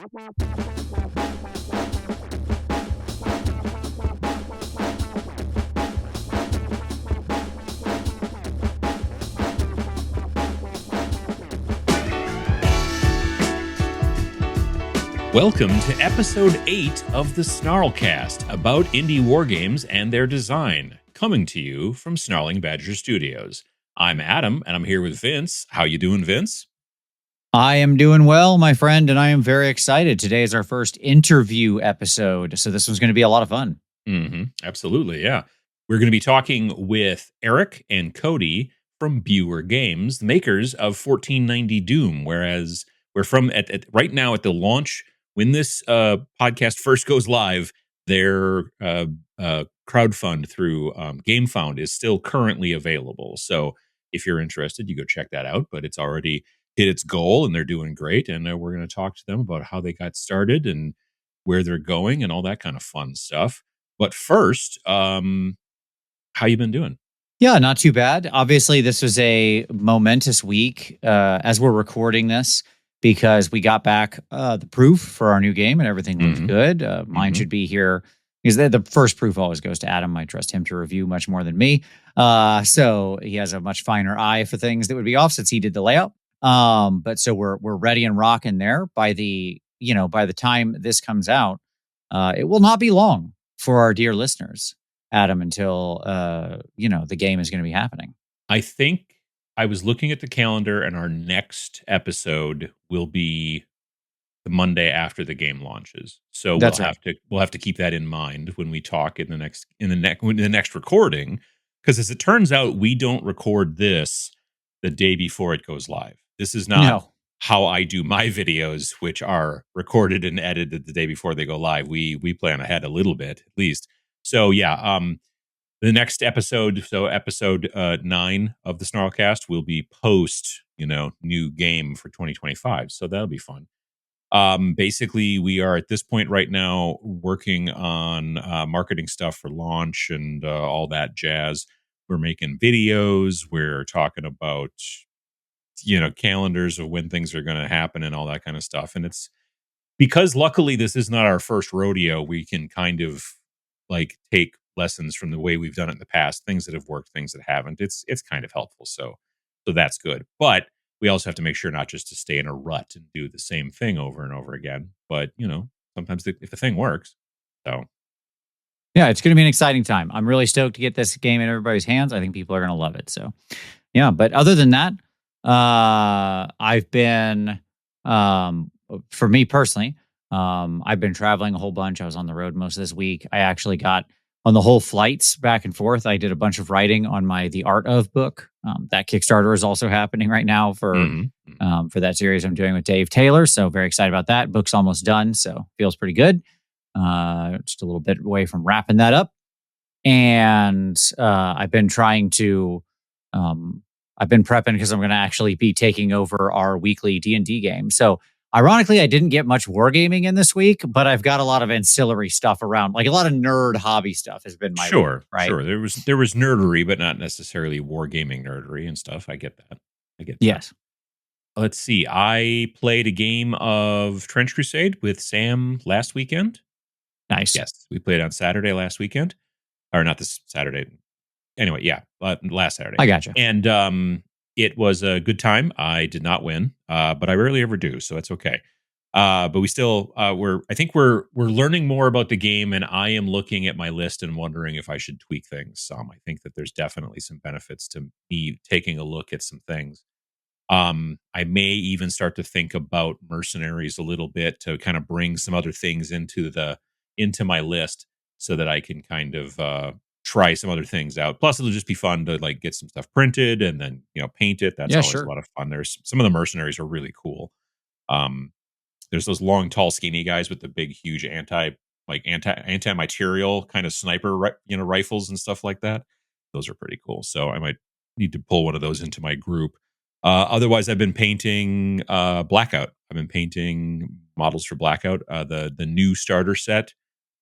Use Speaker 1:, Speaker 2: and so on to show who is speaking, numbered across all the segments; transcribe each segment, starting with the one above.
Speaker 1: Welcome to episode 8 of the SNARLcast about indie war games and their design, coming to you from Snarling Badger Studios. I'm Adam, and I'm here with Vince. How you doing, Vince?
Speaker 2: I am doing well, my friend, and I am very excited. Today is our first interview episode, so this one's going to be a lot of fun.
Speaker 1: Absolutely, yeah. We're going to be talking with Eric and Cody from Buer Games, the makers of 1490 Doom, whereas we're from right now at the launch. When this podcast first goes live, their crowdfund through GameFound is still currently available. So if you're interested, you go check that out. But it's already hit its goal, and they're doing great. And we're going to talk to them about how they got started and where they're going and all that kind of fun stuff. But first, how you been doing?
Speaker 2: Yeah, not too bad. Obviously, this was a momentous week as we're recording this, because we got back the proof for our new game and everything looked good. Mine should be here because the first proof always goes to Adam. I trust him to review much more than me. So he has a much finer eye for things that would be off since he did the layout. But so we're ready and rocking there. By the time this comes out, it will not be long for our dear listeners, Adam, until the game is going to be happening.
Speaker 1: I think I was looking at the calendar, and our next episode will be the Monday after the game launches. So we'll have to keep that in mind when we talk in the next recording, because as it turns out, we don't record this the day before it goes live. This is not how I do my videos, which are recorded and edited the day before they go live. We plan ahead a little bit, at least. So yeah, the next episode, so episode 9 of the SNARLcast, will be post, new game for 2025. So that'll be fun. Basically, we are at this point right now working on marketing stuff for launch and all that jazz. We're making videos. We're talking about, calendars of when things are going to happen and all that kind of stuff. And it's because luckily this is not our first rodeo. We can kind of take lessons from the way we've done it in the past, things that have worked, things that haven't. It's kind of helpful. So that's good. But we also have to make sure not just to stay in a rut and do the same thing over and over again. But, sometimes if the thing works. So.
Speaker 2: Yeah, it's going to be an exciting time. I'm really stoked to get this game in everybody's hands. I think people are going to love it. So, yeah. But other than that, I've been, for me personally, I've been traveling a whole bunch. I was on the road most of this week. I actually got on the whole flights back and forth. I did a bunch of writing on my The Art of book. That Kickstarter is also happening right now for that series I'm doing with Dave Taylor. So very excited about that. Book's almost done, so feels pretty good. Just a little bit away from wrapping that up. And I've been trying to, I've been prepping because I'm going to actually be taking over our weekly D&D game. So ironically, I didn't get much wargaming in this week, but I've got a lot of ancillary stuff around, like a lot of nerd hobby stuff has been my week, right?
Speaker 1: Sure. There was nerdery, but not necessarily wargaming nerdery and stuff. I get that.
Speaker 2: Yes.
Speaker 1: Let's see. I played a game of Trench Crusade with Sam last weekend.
Speaker 2: Nice.
Speaker 1: Yes, we played on Saturday last weekend, or not this Saturday. Anyway, yeah, last Saturday.
Speaker 2: I gotcha.
Speaker 1: And it was a good time. I did not win, but I rarely ever do, so it's okay. But we still we're learning more about the game, and I am looking at my list and wondering if I should tweak things some. I think that there's definitely some benefits to me taking a look at some things. I may even start to think about mercenaries a little bit to kind of bring some other things into my list so that I can kind of try some other things out. Plus, it'll just be fun to get some stuff printed and then paint it. That's always a lot of fun. There's some of the mercenaries are really cool. There's those long, tall, skinny guys with the big, huge anti-material kind of sniper rifles and stuff like that. Those are pretty cool. So I might need to pull one of those into my group. Otherwise, I've been painting Blackout. I've been painting models for Blackout. The new starter set.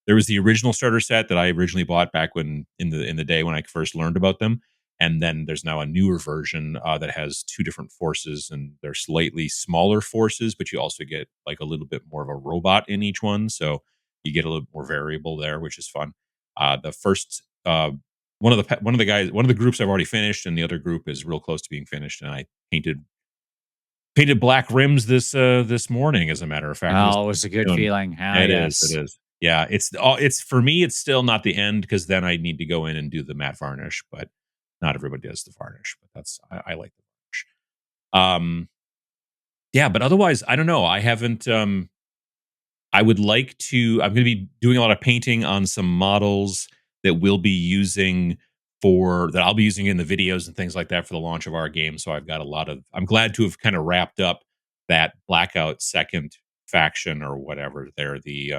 Speaker 1: There was the original starter set that I originally bought back when in the day when I first learned about them. And then there's now a newer version that has 2 different forces, and they're slightly smaller forces, but you also get like a little bit more of a robot in each one. So you get a little more variable there, which is fun. The first one of the groups I've already finished, and the other group is real close to being finished. And I painted black rims this morning, as a matter of fact.
Speaker 2: Oh, it was a good feeling.
Speaker 1: It is. It is. Yeah, it's for me. It's still not the end, because then I need to go in and do the matte varnish, but not everybody does the varnish. But I like the varnish. Yeah, but otherwise, I don't know. I haven't. I would like to. I'm going to be doing a lot of painting on some models that we'll be using that I'll be using in the videos and things like that for the launch of our game. So I've got a lot of. I'm glad to have kind of wrapped up that Blackout second faction or whatever. They're the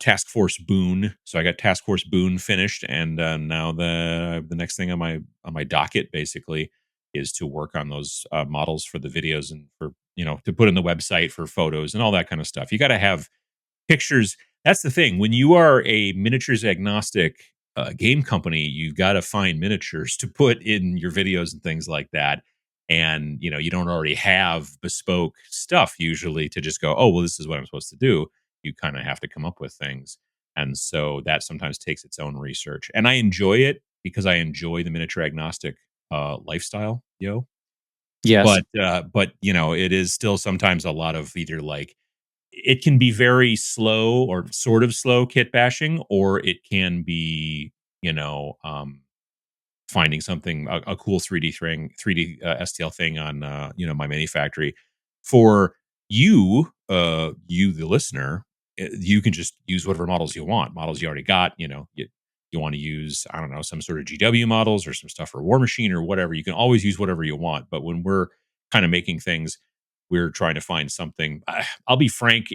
Speaker 1: Task Force Boone. So I got Task Force Boone finished, and now the next thing on my docket basically is to work on those models for the videos, and for to put in the website for photos and all that kind of stuff. You got to have pictures. That's the thing. When you are a miniatures agnostic game company, you've got to find miniatures to put in your videos and things like that. And you don't already have bespoke stuff usually to just go, oh well, this is what I'm supposed to do. You kind of have to come up with things, and so that sometimes takes its own research. And I enjoy it because I enjoy the miniature agnostic lifestyle,
Speaker 2: Yes.
Speaker 1: But it is still sometimes a lot of either like it can be very slow or sort of slow kit bashing, or it can be finding something a cool 3D thing, 3D STL thing on my mini factory. For you, the listener, you can just use whatever models you want, models you already got. You want to use, I don't know, some sort of GW models or some stuff for War Machine or whatever. You can always use whatever you want. But when we're kind of making things, we're trying to find something. I'll be frank,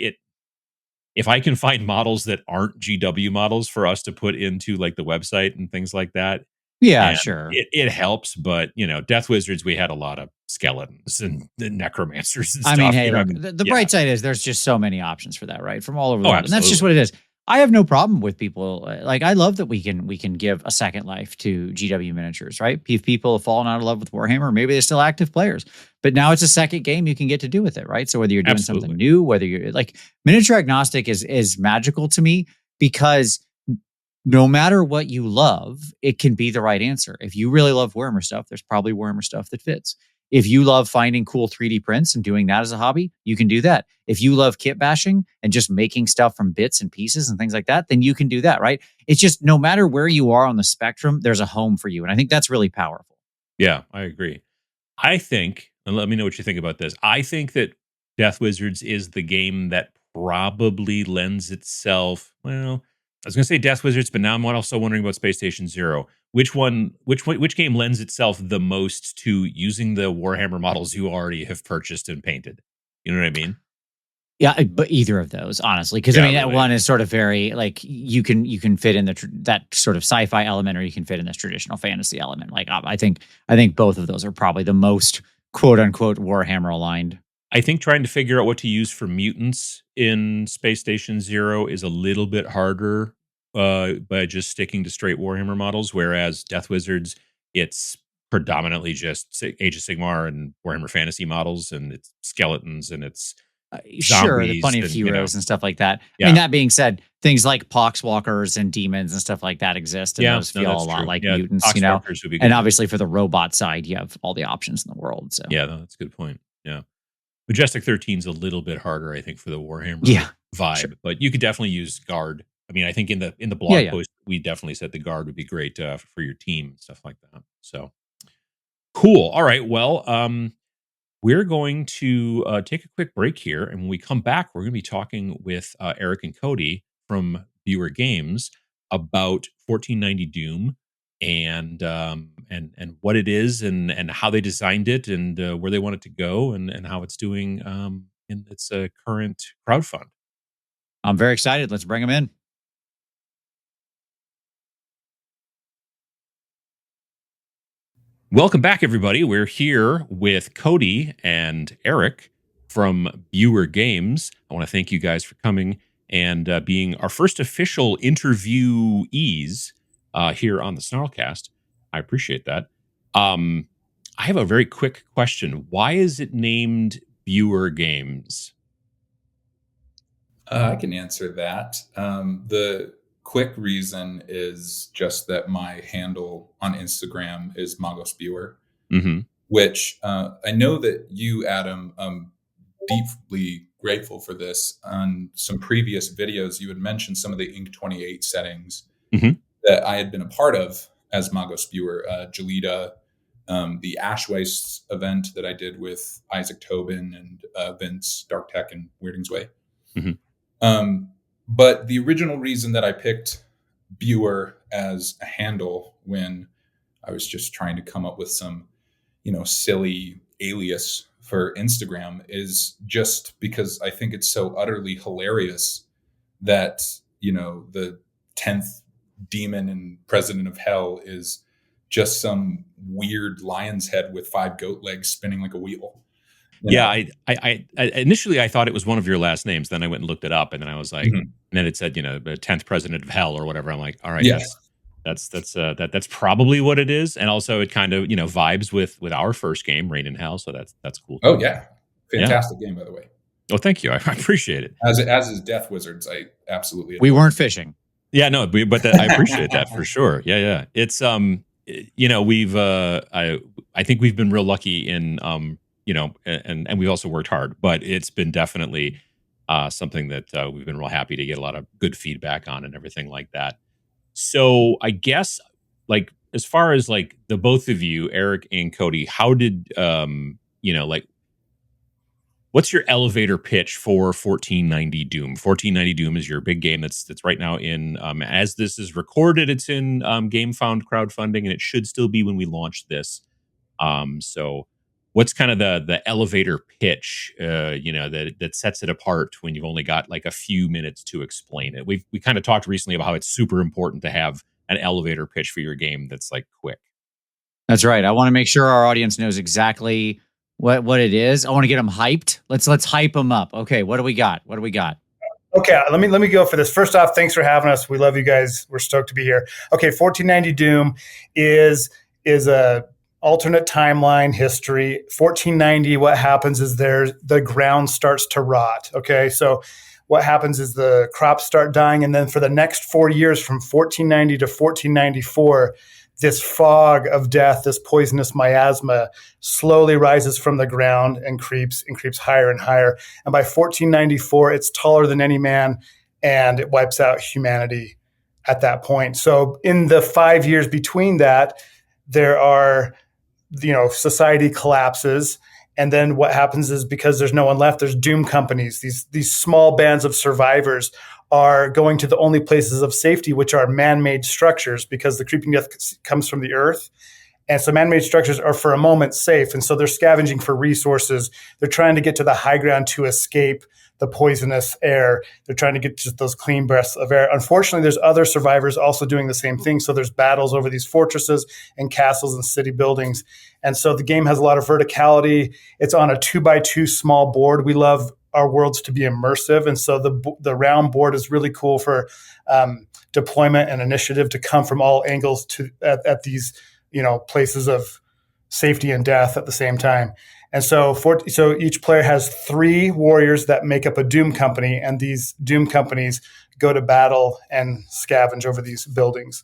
Speaker 1: if I can find models that aren't GW models for us to put into like the website and things like that,
Speaker 2: Yeah,
Speaker 1: and
Speaker 2: sure.
Speaker 1: it helps. But Death Wizards, we had a lot of skeletons and the necromancers and stuff.
Speaker 2: I mean, hey, look, the bright side is there's just so many options for that, right? From all over the world.
Speaker 1: Absolutely.
Speaker 2: And that's just what it is. I have no problem with people. Like, I love that we can give a second life to GW miniatures, right? If people have fallen out of love with Warhammer, maybe they're still active players, but now it's a second game you can get to do with it, right? So whether you're doing something new, whether you're like miniature agnostic is magical to me, because no matter what you love, it can be the right answer. If you really love Warhammer stuff, there's probably Warhammer stuff that fits. If you love finding cool 3D prints and doing that as a hobby, you can do that. If you love kit bashing and just making stuff from bits and pieces and things like that, then you can do that, right? It's just no matter where you are on the spectrum, there's a home for you. And I think that's really powerful.
Speaker 1: Yeah, I agree. I think, and let me know what you think about this, I think that Death Wizards is the game that probably lends itself, well, I was going to say Death Wizards, but now I'm also wondering about Space Station Zero. Which game lends itself the most to using the Warhammer models you already have purchased and painted? You know what I mean?
Speaker 2: Yeah, but either of those, honestly, because really. That one is sort of very like you can fit in that sort of sci-fi element, or you can fit in this traditional fantasy element. Like I think both of those are probably the most quote unquote Warhammer aligned.
Speaker 1: I think trying to figure out what to use for mutants in Space Station Zero is a little bit harder by just sticking to straight Warhammer models, whereas Death Wizards, it's predominantly just Age of Sigmar and Warhammer Fantasy models, and it's skeletons, and it's
Speaker 2: sure, the plenty of heroes and stuff like that. Yeah. I mean, that being said, things like poxwalkers and demons and stuff like that exist, and those feel a lot like mutants, And obviously, for the robot side, you have all the options in the world. So
Speaker 1: that's a good point. Yeah. Majestic 13 is a little bit harder, I think, for the Warhammer vibe, but you could definitely use Guard. I mean, I think in the blog post, we definitely said the Guard would be great for your team and stuff like that. So cool. All right. Well, we're going to take a quick break here, and when we come back, we're going to be talking with Eric and Cody from Buer Games about 1490 Doom and what it is and how they designed it and where they want it to go and how it's doing in its current crowdfund.
Speaker 2: I'm very excited. Let's bring them in.
Speaker 1: Welcome back, everybody. We're here with Cody and Eric from Buer Games. I want to thank you guys for coming and being our first official interviewees here on the SNARLcast. I appreciate that. I have a very quick question. Why is it named Buer Games?
Speaker 3: I can answer that. The quick reason is just that my handle on Instagram is Magos Buer, which I know that you, Adam, deeply grateful for this. On some previous videos, you had mentioned some of the Inc. 28 settings that I had been a part of as Magos Buer, Jalita, the Ash Waste event that I did with Isaac Tobin and Vince, Dark Tech, and Weirding's Way. But the original reason that I picked Buer as a handle when I was just trying to come up with some, silly alias for Instagram is just because I think it's so utterly hilarious that, the 10th demon and president of hell is just some weird lion's head with 5 goat legs spinning like a wheel.
Speaker 1: I initially I thought it was one of your last names. Then I went and looked it up, and then I was like, and then it said, the 10th president of hell or whatever. I'm like, all right, that's probably what it is. And also it kind of, vibes with our first game, Reign in Hell. So that's cool.
Speaker 3: Oh yeah. Fantastic game, by the way.
Speaker 1: Oh, thank you. I apprecied it.
Speaker 3: As is Death Wizards. I absolutely.
Speaker 2: We weren't fishing.
Speaker 1: Yeah, no, but I appreciate that for sure. Yeah. It's, we've, I think we've been real lucky in, and we've also worked hard, but it's been definitely something that we've been real happy to get a lot of good feedback on and everything like that. So I guess, like, as far as like the both of you, Eric and Cody, how did, what's your elevator pitch for 1490 Doom? 1490 Doom is your big game that's right now in, as this is recorded, it's in GameFound crowdfunding, and it should still be when we launch this. So what's kind of the elevator pitch, that sets it apart when you've only got like a few minutes to explain it? We kind of talked recently about how it's super important to have an elevator pitch for your game that's like quick.
Speaker 2: That's right. I want to make sure our audience knows exactly what it is. I want to get them hyped. Let's hype them up. Okay, what do we got?
Speaker 4: Okay, let me go for this. First off, thanks for having us. We love you guys. We're stoked to be here. Okay, 1490 Doom is a alternate timeline history. 1490, what happens is the ground starts to rot. Okay, so what happens is the crops start dying, and then for the next 4 years, from 1490 to 1494, this fog of death, this poisonous miasma, slowly rises from the ground and creeps higher and higher. And by 1494, it's taller than any man, and it wipes out humanity at that point. So in the 5 years between that, there are, society collapses. And then what happens is, because there's no one left, there's doom companies. These small bands of survivors are going to the only places of safety, which are man-made structures, because the creeping death comes from the earth. And so man-made structures are for a moment safe. And so they're scavenging for resources. They're trying to get to the high ground to escape the poisonous air. They're trying to get just those clean breaths of air. Unfortunately, there's other survivors also doing the same thing. So there's battles over these fortresses and castles and city buildings. And so the game has a lot of verticality. It's on a 2x2 small board. We love our worlds to be immersive. And so the round board is really cool for deployment and initiative to come from all angles at these, places of safety and death at the same time. And so each player has 3 warriors that make up a doom company, and these doom companies go to battle and scavenge over these buildings.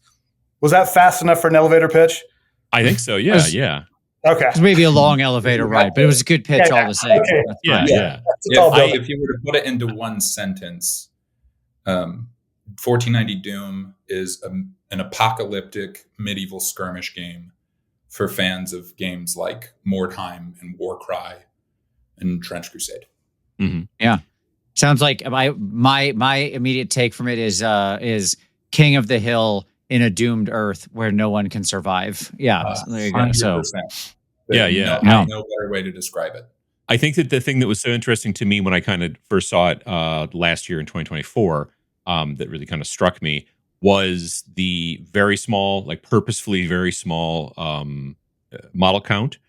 Speaker 4: Was that fast enough for an elevator pitch?
Speaker 1: I think so. Yeah.
Speaker 4: Okay.
Speaker 2: It's maybe a long elevator ride, but it was a good pitch all the same.
Speaker 4: Okay.
Speaker 1: Yeah.
Speaker 3: If you were to put it into one sentence, 1490 Doom is an apocalyptic medieval skirmish game for fans of games like Mordheim and Warcry and Trench Crusade.
Speaker 2: Mm-hmm. Yeah. Sounds like my immediate take from it is King of the Hill in a doomed earth where no one can survive. Yeah. There you go.
Speaker 3: 100%.
Speaker 2: So
Speaker 3: No better way to describe it.
Speaker 1: I think that the thing that was so interesting to me when I kind of first saw it last year in 2024, that really kind of struck me, was the very small, like purposefully very small model count,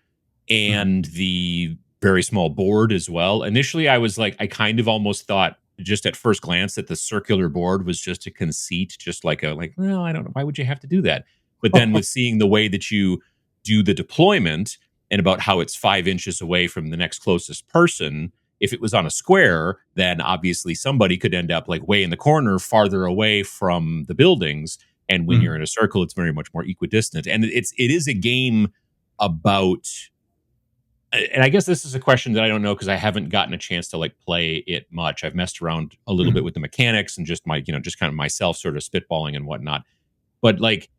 Speaker 1: and the very small board as well. Initially, I was like, I kind of almost thought, just at first glance, that the circular board was just a conceit, just well, I don't know, why would you have to do that? But then with seeing the way that you do the deployment and about how it's 5 inches away from the next closest person, if it was on a square, then obviously somebody could end up like way in the corner, farther away from the buildings. And when you're in a circle, it's very much more equidistant. And it is a game about, and I guess this is a question that I don't know because I haven't gotten a chance to like play it much. I've messed around a little bit with the mechanics and just just kind of myself sort of spitballing and whatnot. But like,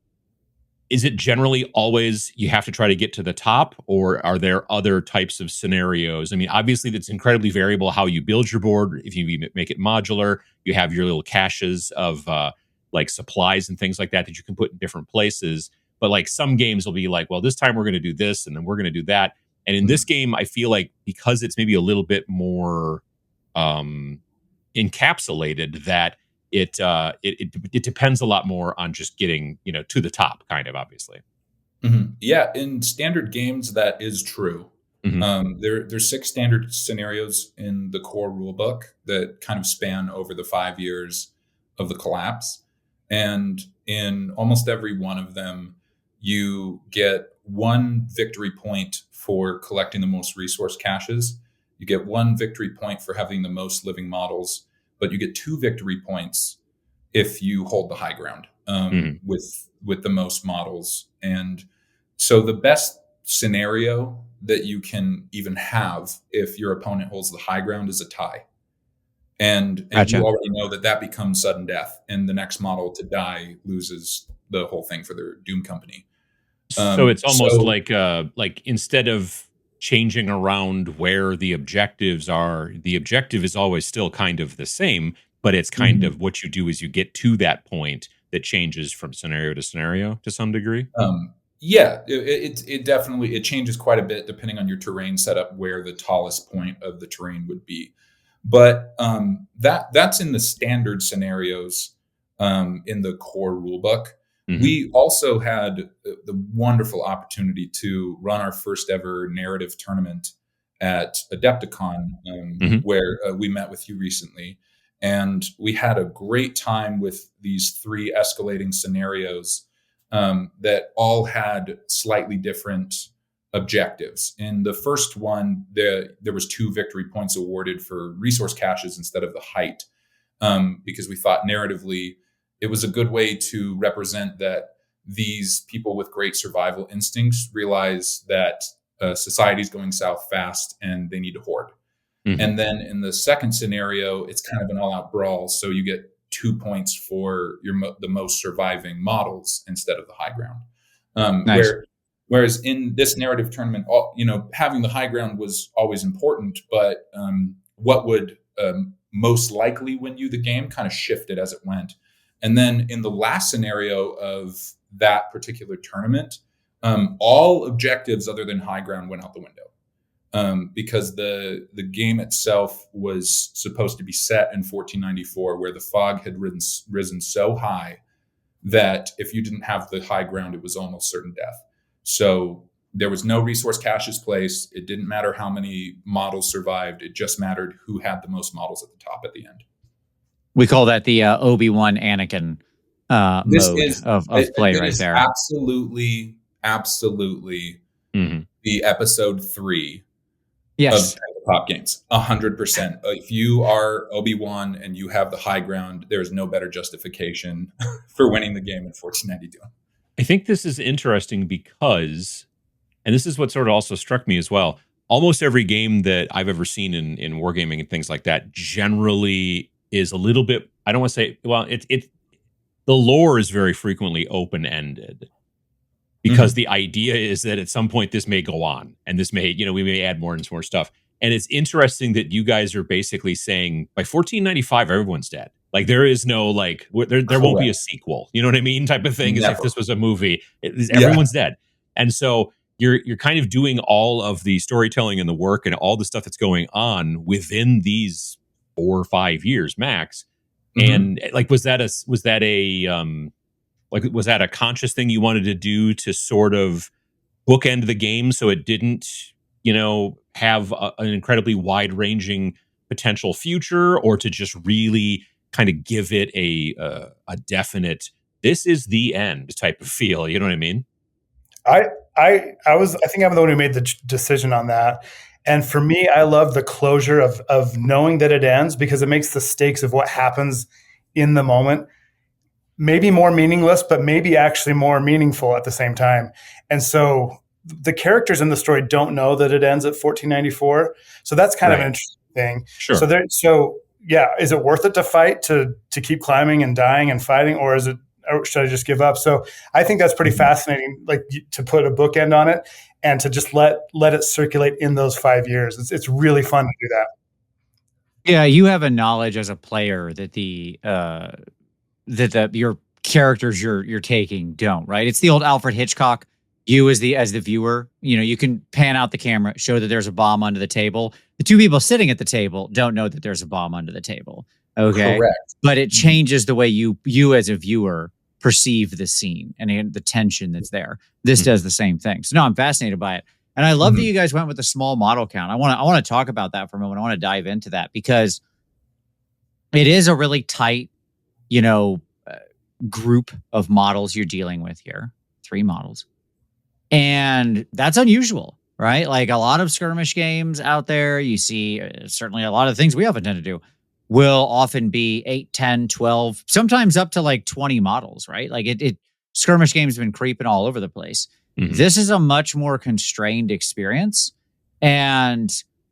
Speaker 1: is it generally always you have to try to get to the top, or are there other types of scenarios? I mean, obviously that's incredibly variable how you build your board. If you make it modular, you have your little caches of like supplies and things like that you can put in different places. But like some games will be like, well, this time we're going to do this and then we're going to do that. And in this game, I feel like because it's maybe a little bit more encapsulated, that it depends a lot more on just getting to the top, kind of, obviously.
Speaker 3: Yeah, in standard games that is true. There's 6 standard scenarios in the core rulebook that kind of span over the 5 years of the collapse, and in almost every one of them you get 1 victory point for collecting the most resource caches, you get 1 victory point for having the most living models, but you get 2 victory points if you hold the high ground with the most models. And so the best scenario that you can even have if your opponent holds the high ground is a tie. And
Speaker 2: Gotcha.
Speaker 3: You already know that becomes sudden death, and the next model to die loses the whole thing for their Doom company.
Speaker 1: So it's almost like instead of changing around where the objectives are, the objective is always still kind of the same, but it's kind of what you do is you get to that point that changes from scenario to scenario to some degree.
Speaker 3: Yeah, it definitely changes quite a bit depending on your terrain setup, where the tallest point of the terrain would be. But that's in the standard scenarios in the core rulebook. We also had the wonderful opportunity to run our first ever narrative tournament at Adepticon, where we met with you recently. And we had a great time with these 3 escalating scenarios that all had slightly different objectives. In the first one, there was 2 victory points awarded for resource caches instead of the height, because we thought narratively it was a good way to represent that these people with great survival instincts realize that society is going south fast and they need to hoard. And then in the second scenario, it's kind of an all-out brawl, so you get 2 points for the most surviving models instead of the high ground.
Speaker 2: Nice.
Speaker 3: Whereas in this narrative tournament, having the high ground was always important, but what would most likely win you the game kind of shifted as it went. And then in the last scenario of that particular tournament, all objectives other than high ground went out the window. Because the game itself was supposed to be set in 1494, where the fog had risen so high that if you didn't have the high ground, it was almost certain death. So there was no resource caches placed. It didn't matter how many models survived. It just mattered who had the most models at the top at the end.
Speaker 2: We call that the Obi-Wan Anakin mode of play right there.
Speaker 3: Absolutely the episode 3 of Tabletop Games. 100%. If you are Obi-Wan and you have the high ground, there is no better justification for winning the game in 1492.
Speaker 1: I think this is interesting because, and this is what sort of also struck me as well, almost every game that I've ever seen in wargaming and things like that generally is a little bit, I don't want to say, well, the lore is very frequently open-ended because the idea is that at some point this may go on and this may, we may add more and more stuff. And it's interesting that you guys are basically saying by 1495, everyone's dead. Like there is no there won't be a sequel, you know what I mean? Type of thing. As if this was a movie, everyone's dead. And so you're kind of doing all of the storytelling and the work and all the stuff that's going on within these 4 or 5 years max. And was that a conscious thing you wanted to do to sort of bookend the game so it didn't, have an incredibly wide ranging potential future, or to just really kind of give it a definite this is the end type of feel. You know what I mean?
Speaker 4: I think I'm the one who made the decision on that. And for me, I love the closure of knowing that it ends, because it makes the stakes of what happens in the moment maybe more meaningless, but maybe actually more meaningful at the same time. And so the characters in the story don't know that it ends at 1494. So that's kind of an interesting thing.
Speaker 1: Sure.
Speaker 4: So yeah, is it worth it to fight, to keep climbing and dying and fighting, or should I just give up? So I think that's pretty fascinating, like to put a bookend on it and to just let it circulate in those 5 years. It's really fun to do that.
Speaker 2: Yeah, you have a knowledge as a player that your characters you're taking don't, right? It's the old Alfred Hitchcock. You as the viewer, you can pan out the camera, show that there's a bomb under the table. The two people sitting at the table don't know that there's a bomb under the table. Okay.
Speaker 3: Correct.
Speaker 2: But it changes the way you as a viewer perceive the scene and the tension that's there. This does the same thing. So no, I'm fascinated by it. And I love that you guys went with a small model count. I want to talk about that for a moment. I want to dive into that because it is a really tight, group of models you're dealing with here. 3 models. And that's unusual, right? Like a lot of skirmish games out there, you see certainly a lot of things we often tend to do will often be 8, 10, 12, sometimes up to like 20 models, right? Like skirmish games have been creeping all over the place. This is a much more constrained experience. And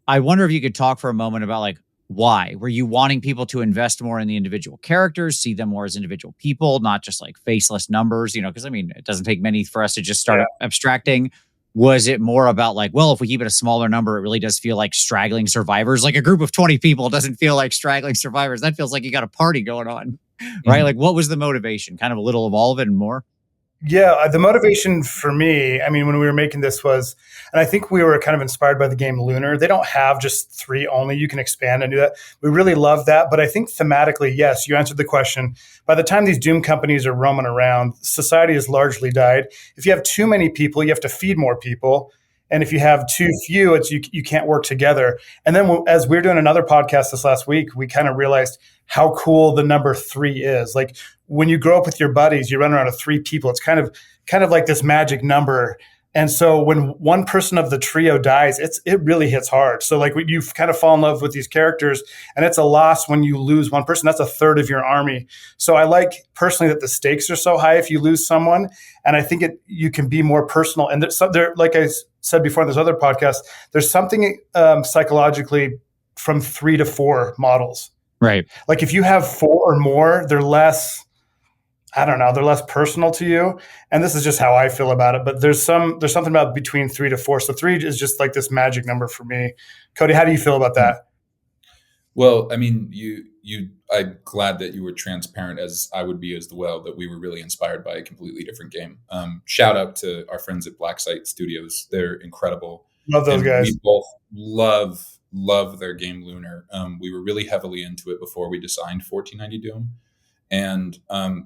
Speaker 2: I wonder if you could talk for a moment about like, why? Were you wanting people to invest more in the individual characters, see them more as individual people, not just like faceless numbers, because it doesn't take many for us to just start abstracting. Was it more about like, well, if we keep it a smaller number, it really does feel like straggling survivors. Like a group of 20 people doesn't feel like straggling survivors. That feels like you got a party going on, right? Like what was the motivation? Kind of a little of all of it and more?
Speaker 4: Yeah, the motivation for me, when we were making this was, and I think we were kind of inspired by the game Lunar. They don't have just 3 only. You can expand and do that. We really love that. But I think thematically, yes, you answered the question. By the time these Doom companies are roaming around, society has largely died. If you have too many people, you have to feed more people. And if you have too few, you can't work together. And then as we were doing another podcast this last week, we kind of realized how cool the number 3 is. Like when you grow up with your buddies, you run around with 3 people. It's kind of like this magic number. And so when one person of the trio dies, it really hits hard. So like you kind of fall in love with these characters, and it's a loss when you lose one person. That's a third of your army. So I like personally that the stakes are so high if you lose someone, and I think you can be more personal. And there, like I said before in this other podcast, there's something psychologically from 3 to 4 models.
Speaker 2: Right.
Speaker 4: Like if you have 4 or more, they're less, I don't know, they're less personal to you. And this is just how I feel about it. But there's something about between 3 to 4. So 3 is just like this magic number for me. Cody, how do you feel about that?
Speaker 3: Well, I'm glad that you were transparent, as I would be as well, that we were really inspired by a completely different game. Shout out to our friends at Blacksite Studios. They're incredible.
Speaker 4: Love those guys.
Speaker 3: We both love their game Lunar. We were really heavily into it before we designed 1490 Doom. And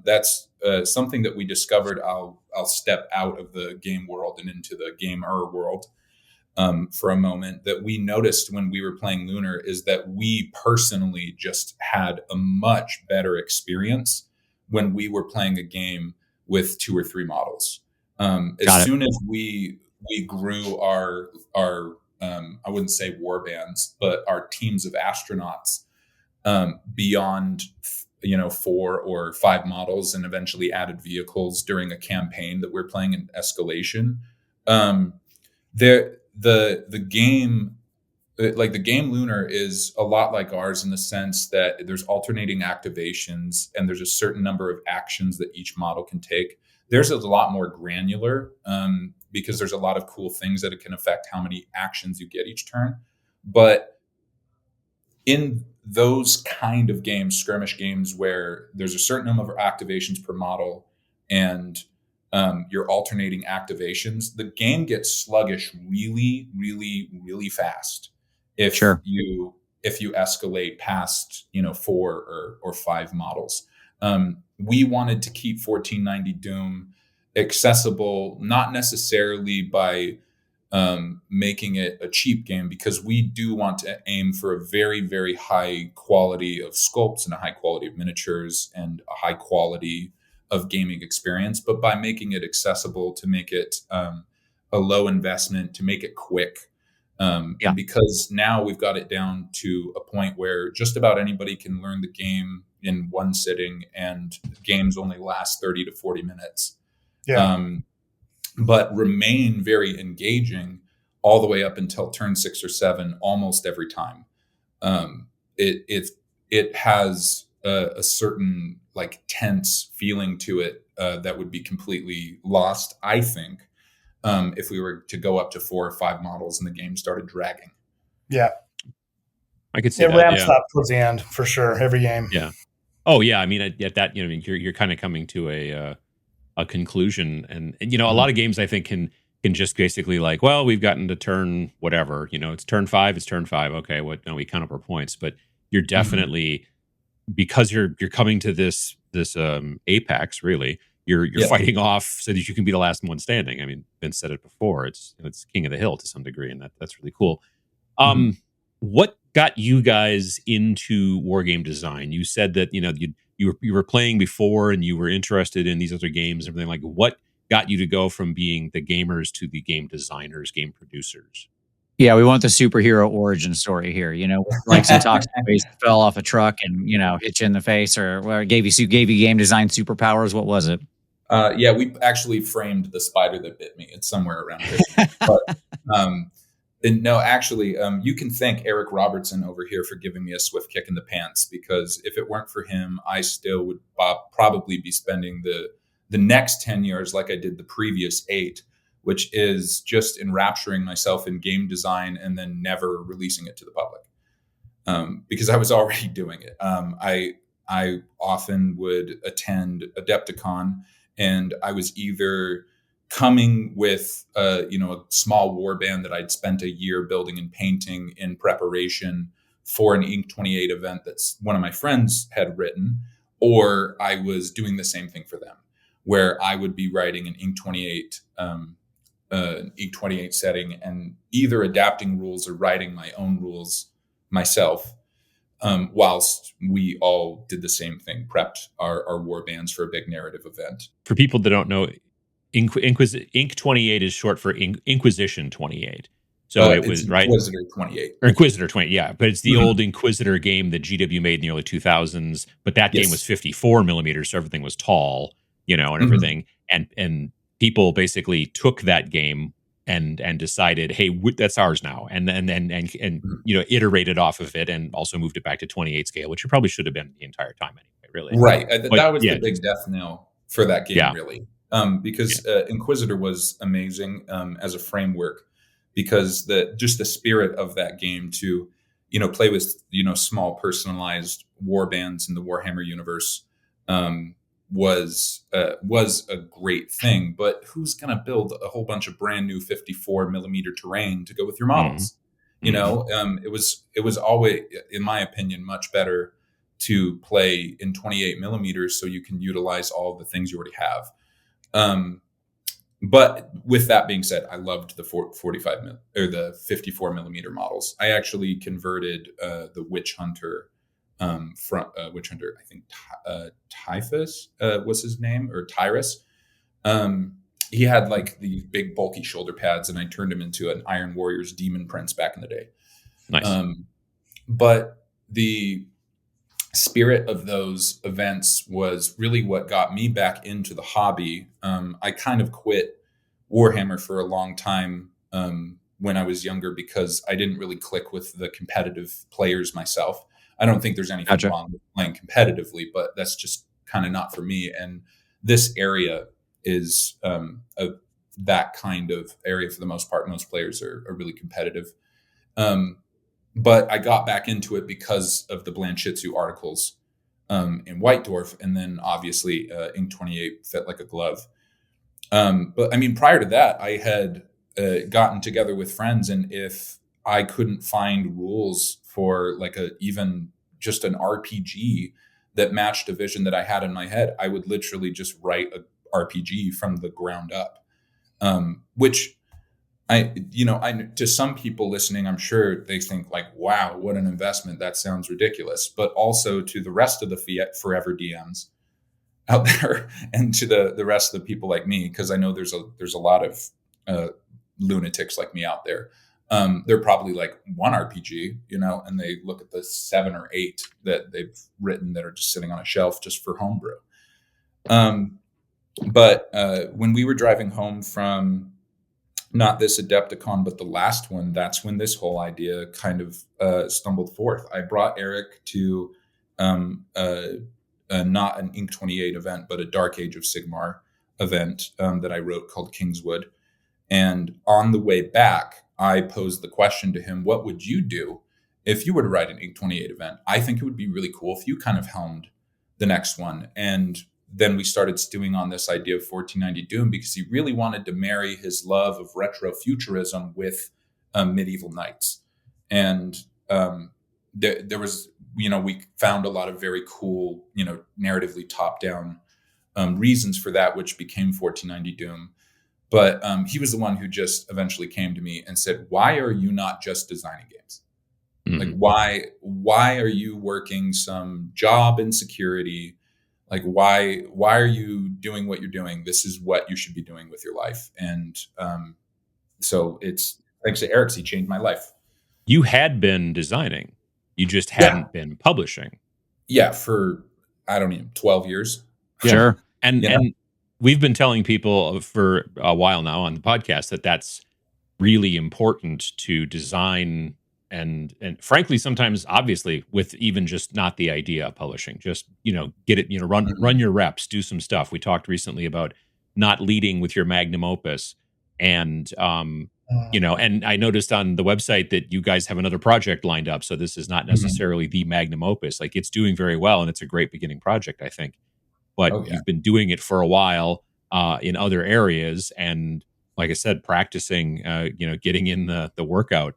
Speaker 3: that's something that we discovered. I'll step out of the game world and into the gamer world for a moment. That we noticed when we were playing Lunar is that we personally just had a much better experience when we were playing a game with 2 or 3 models. As soon as we grew our I wouldn't say war bands, but our teams of astronauts beyond 4 or 5 models, and eventually added vehicles during a campaign that we're playing in Escalation. The game, like the game Lunar, is a lot like ours in the sense that there's alternating activations and there's a certain number of actions that each model can take. There's a lot more granular because there's a lot of cool things that it can affect how many actions you get each turn. But in those kind of games, skirmish games, where there's a certain number of activations per model and you're alternating activations, the game gets sluggish really, really, really fast if you escalate past 4 or 5 models. We wanted to keep 1490 Doom accessible, not necessarily by making it a cheap game, because we do want to aim for a very, very high quality of sculpts and a high quality of miniatures and a high quality of gaming experience, but by making it accessible, to make it a low investment, to make it quick. And because now we've got it down to a point where just about anybody can learn the game in one sitting, and games only last 30 to 40 minutes. But remain very engaging all the way up until turn 6 or 7, almost every time. It has a certain like tense feeling to it that would be completely lost, I think, if we were to go up to 4 or 5 models and the game started dragging.
Speaker 4: Yeah,
Speaker 1: I could see
Speaker 4: it ramps up towards the end for sure. Every game.
Speaker 1: Yeah. Oh yeah. I mean, at that, you're kind of coming to a conclusion, and a lot of games I think can just basically like, well, we've gotten to turn whatever, it's turn 5, it's turn 5. Okay, we count up our points, but you're definitely because you're coming to this apex, really. You're fighting off so that you can be the last one standing. I mean, Vince said it before. It's king of the hill to some degree, and that's really cool. What got you guys into war game design? You said that you were playing before and you were interested in these other games and everything. Like, what got you to go from being the gamers to the game designers, game producers?
Speaker 2: Yeah, we want the superhero origin story here. Like some toxic waste fell off a truck and hit you in the face, or gave you game design superpowers. What was it?
Speaker 3: We actually framed the spider that bit me. It's somewhere around here. But no, actually, you can thank Eric Robertson over here for giving me a swift kick in the pants, because if it weren't for him, I still would probably be spending the next 10 years like I did the previous 8, which is just enrapturing myself in game design and then never releasing it to the public, because I was already doing it. I often would attend Adepticon, and I was either coming with a small war band that I'd spent a year building and painting in preparation for an Inc. 28 event that's one of my friends had written, or I was doing the same thing for them, where I would be writing an Inc. 28 setting and either adapting rules or writing my own rules myself, whilst we all did the same thing, prepped our war bands for a big narrative event.
Speaker 1: For people that don't know, Inc. 28 is short for Inquisition 28. So it was right.
Speaker 3: Inquisitor 28.
Speaker 1: Or Inquisitor 20, yeah. But it's the old Inquisitor game that GW made in the early 2000s. But that game was 54 millimeters, so everything was tall, and everything. And people basically took that game and decided, hey, that's ours now, and iterated off of it, and also moved it back to 28 scale, which it probably should have been the entire time anyway, really.
Speaker 3: Right. That was the big death knell for that game, really. Because Inquisitor was amazing as a framework, because the spirit of that game to play with small personalized war bands in the Warhammer universe was a great thing. But who's going to build a whole bunch of brand new 54 millimeter terrain to go with your models? It was always, in my opinion, much better to play in 28 millimeters so you can utilize all the things you already have. But with that being said, I loved the 45 or the 54 millimeter models. I actually converted the Witch Hunter from Witch Hunter. I think Typhus was his name, or Tyrus. He had like the big bulky shoulder pads, and I turned him into an Iron Warriors Demon Prince back in the day.
Speaker 1: Nice.
Speaker 3: But the spirit of those events was really what got me back into the hobby. I kind of quit Warhammer for a long time when I was younger, because I didn't really click with the competitive players myself. I don't think there's anything wrong with playing competitively, but that's just kind of not for me. And this area is that kind of area for the most part. Most players are really competitive. But I got back into it because of the Blanchitsu articles in White Dwarf, and then obviously Inc. 28 fit like a glove. But I mean, prior to that, I had gotten together with friends, and if I couldn't find rules for like even just an RPG that matched a vision that I had in my head, I would literally just write a RPG from the ground up, which I to some people listening, I'm sure they think like, wow, what an investment. That sounds ridiculous. But also to the rest of the Forever DMs, out there and to the rest of the people like me, because I know there's a lot of lunatics like me out there. They're probably like one RPG, and they look at the 7 or 8 that they've written that are just sitting on a shelf just for homebrew. But when we were driving home from not this Adepticon, but the last one, that's when this whole idea kind of stumbled forth. I brought Eric to not an Inc. 28 event, but a Dark Age of Sigmar event that I wrote called Kingswood. And on the way back, I posed the question to him, what would you do if you were to write an Inc. 28 event? I think it would be really cool if you kind of helmed the next one. And then we started stewing on this idea of 1490 Doom, because he really wanted to marry his love of retro futurism with medieval knights. And there was, we found a lot of very cool, narratively top-down reasons for that, which became 1490 Doom. But he was the one who just eventually came to me and said, why are you not just designing games? Mm-hmm. Like, why are you working some job in security? Like, why are you doing what you're doing? This is what you should be doing with your life. And so it's thanks to Eric, he changed my life.
Speaker 1: You had been designing. You just hadn't been publishing.
Speaker 3: Yeah, for, 12 years.
Speaker 1: Yeah. Sure. And we've been telling people for a while now on the podcast that that's really important to design and frankly, sometimes obviously with even just not the idea of publishing, just, get it, run your reps, do some stuff. We talked recently about not leading with your magnum opus. And, and I noticed on the website that you guys have another project lined up. So this is not necessarily the magnum opus. Like, it's doing very well and it's a great beginning project, I think. But you've been doing it for a while in other areas. And like I said, practicing, getting in the workout.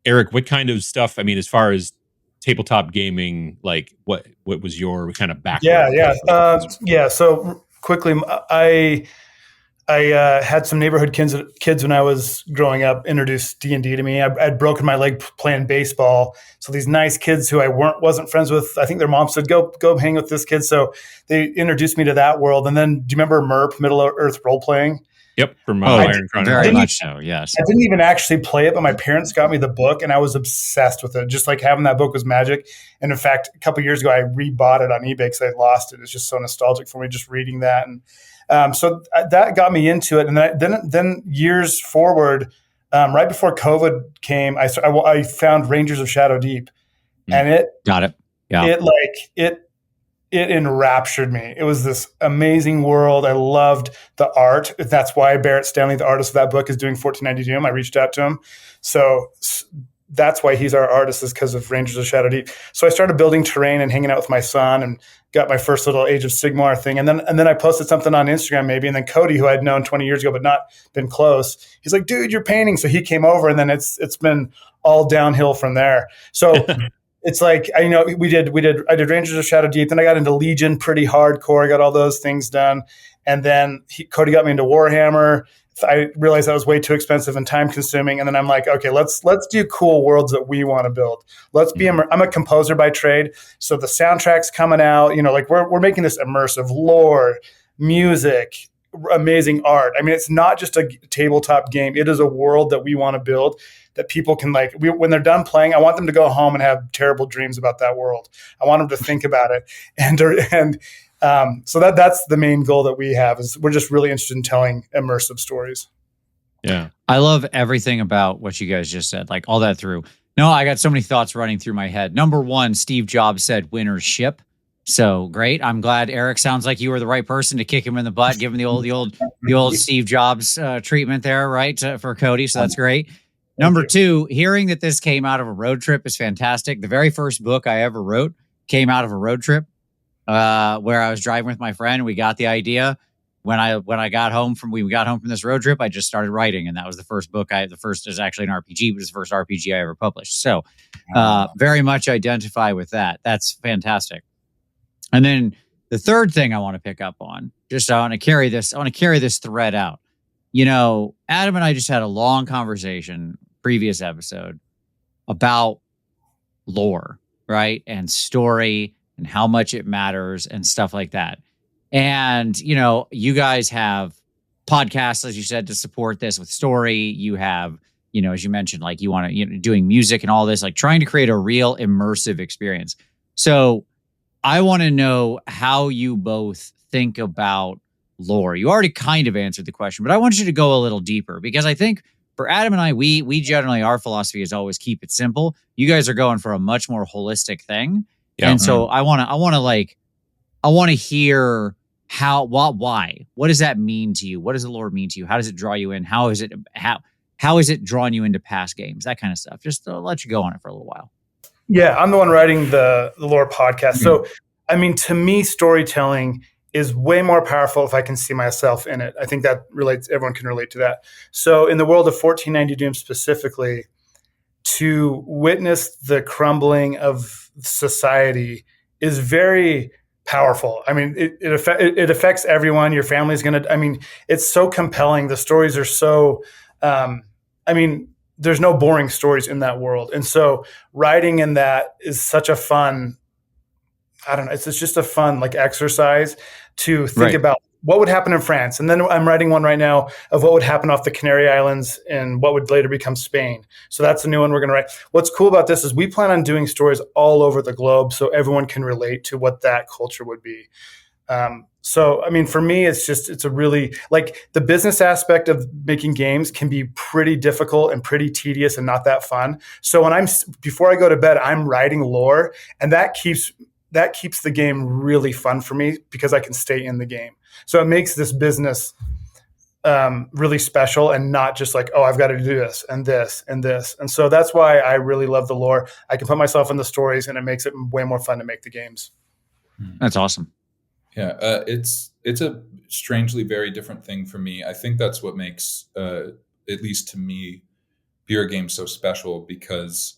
Speaker 1: Eric, what kind of stuff, as far as tabletop gaming, like what was your kind of background?
Speaker 4: Yeah. So quickly, I had some neighborhood kids when I was growing up introduced D&D to me. I'd broken my leg playing baseball. So these nice kids who I wasn't friends with, I think their mom said, go hang with this kid. So they introduced me to that world. And then do you remember MERP, Middle Earth Role Playing?
Speaker 1: Yep, from Iron Chronicles.
Speaker 2: Very much so, yes.
Speaker 4: I didn't even actually play it, but my parents got me the book, and I was obsessed with it. Just like having that book was magic. And in fact, a couple of years ago, I rebought it on eBay because I lost it. It's just so nostalgic for me, just reading that. And so that got me into it. And then years forward, right before COVID came, I found Rangers of Shadow Deep, and it
Speaker 2: got it. Yeah,
Speaker 4: it enraptured me. It was this amazing world. I loved the art. That's why Barrett Stanley, the artist of that book, is doing 1490 Doom. I reached out to him. So that's why he's our artist, is because of Rangers of Shadow Deep. So I started building terrain and hanging out with my son and got my first little Age of Sigmar thing. And then I posted something on Instagram maybe. And then Cody, who I'd known 20 years ago but not been close, he's like, dude, you're painting. So he came over, and then it's been all downhill from there. So it's like, I did Rangers of Shadow Deep. Then I got into Legion pretty hardcore. I got all those things done. And then Cody got me into Warhammer. I realized that was way too expensive and time consuming. And then I'm like, okay, let's do cool worlds that we want to build. Let's be, I'm a composer by trade. So the soundtrack's coming out, like we're making this immersive lore, music, amazing art. It's not just a tabletop game. It is a world that we want to build that people can when they're done playing, I want them to go home and have terrible dreams about that world. I want them to think about it. So that's the main goal that we have, is we're just really interested in telling immersive stories.
Speaker 2: Yeah. I love everything about what you guys just said, like all that through. No, I got so many thoughts running through my head. Number one, Steve Jobs said winners ship. So great. I'm glad Eric sounds like you were the right person to kick him in the butt, give him the old Steve Jobs treatment there, right? For Cody. So that's great. Number two, hearing that this came out of a road trip is fantastic. The very first book I ever wrote came out of a road trip where I was driving with my friend. We got the idea. When we got home from this road trip, I just started writing, and that was the first book. The first is actually an RPG, but it's the first RPG I ever published. So very much identify with that. That's fantastic. And then the third thing I want to pick up on, I want to carry this thread out. Adam and I just had a long conversation, previous episode, about lore, right? And story and how much it matters and stuff like that. And, you guys have podcasts, as you said, to support this with story. You have, as you mentioned, like you want to, doing music and all this, like trying to create a real immersive experience. So I want to know how you both think about lore. You already kind of answered the question, but I want you to go a little deeper, because I think for Adam and I, we generally, our philosophy is always keep it simple. You guys are going for a much more holistic thing. Yeah. And so I want to hear why, what does that mean to you? What does the lore mean to you? How does it draw you in? How is it drawn you into past games? That kind of stuff. Just to let you go on it for a little while.
Speaker 4: Yeah, I'm the one writing the lore podcast. So, I mean, to me, storytelling is way more powerful if I can see myself in it. I think that everyone can relate to that. So in the world of 1490 Doom specifically, to witness the crumbling of society is very powerful. I mean, it affects everyone. Your family's going to, I mean, it's so compelling. The stories are so, there's no boring stories in that world. And so writing in that is such a fun, it's just a fun exercise to think about what would happen in France. And then I'm writing one right now of what would happen off the Canary Islands and what would later become Spain. So that's the new one we're going to write. What's cool about this is we plan on doing stories all over the globe so everyone can relate to what that culture would be. So, I mean, for me, it's a really, the business aspect of making games can be pretty difficult and pretty tedious and not that fun. So before I go to bed, I'm writing lore, and that keeps the game really fun for me because I can stay in the game. So it makes this business really special and not just I've got to do this and this and this. And so that's why I really love the lore. I can put myself in the stories, and it makes it way more fun to make the games.
Speaker 2: That's awesome.
Speaker 3: Yeah, it's a strangely very different thing for me. I think that's what makes, at least to me, Buer Games so special, because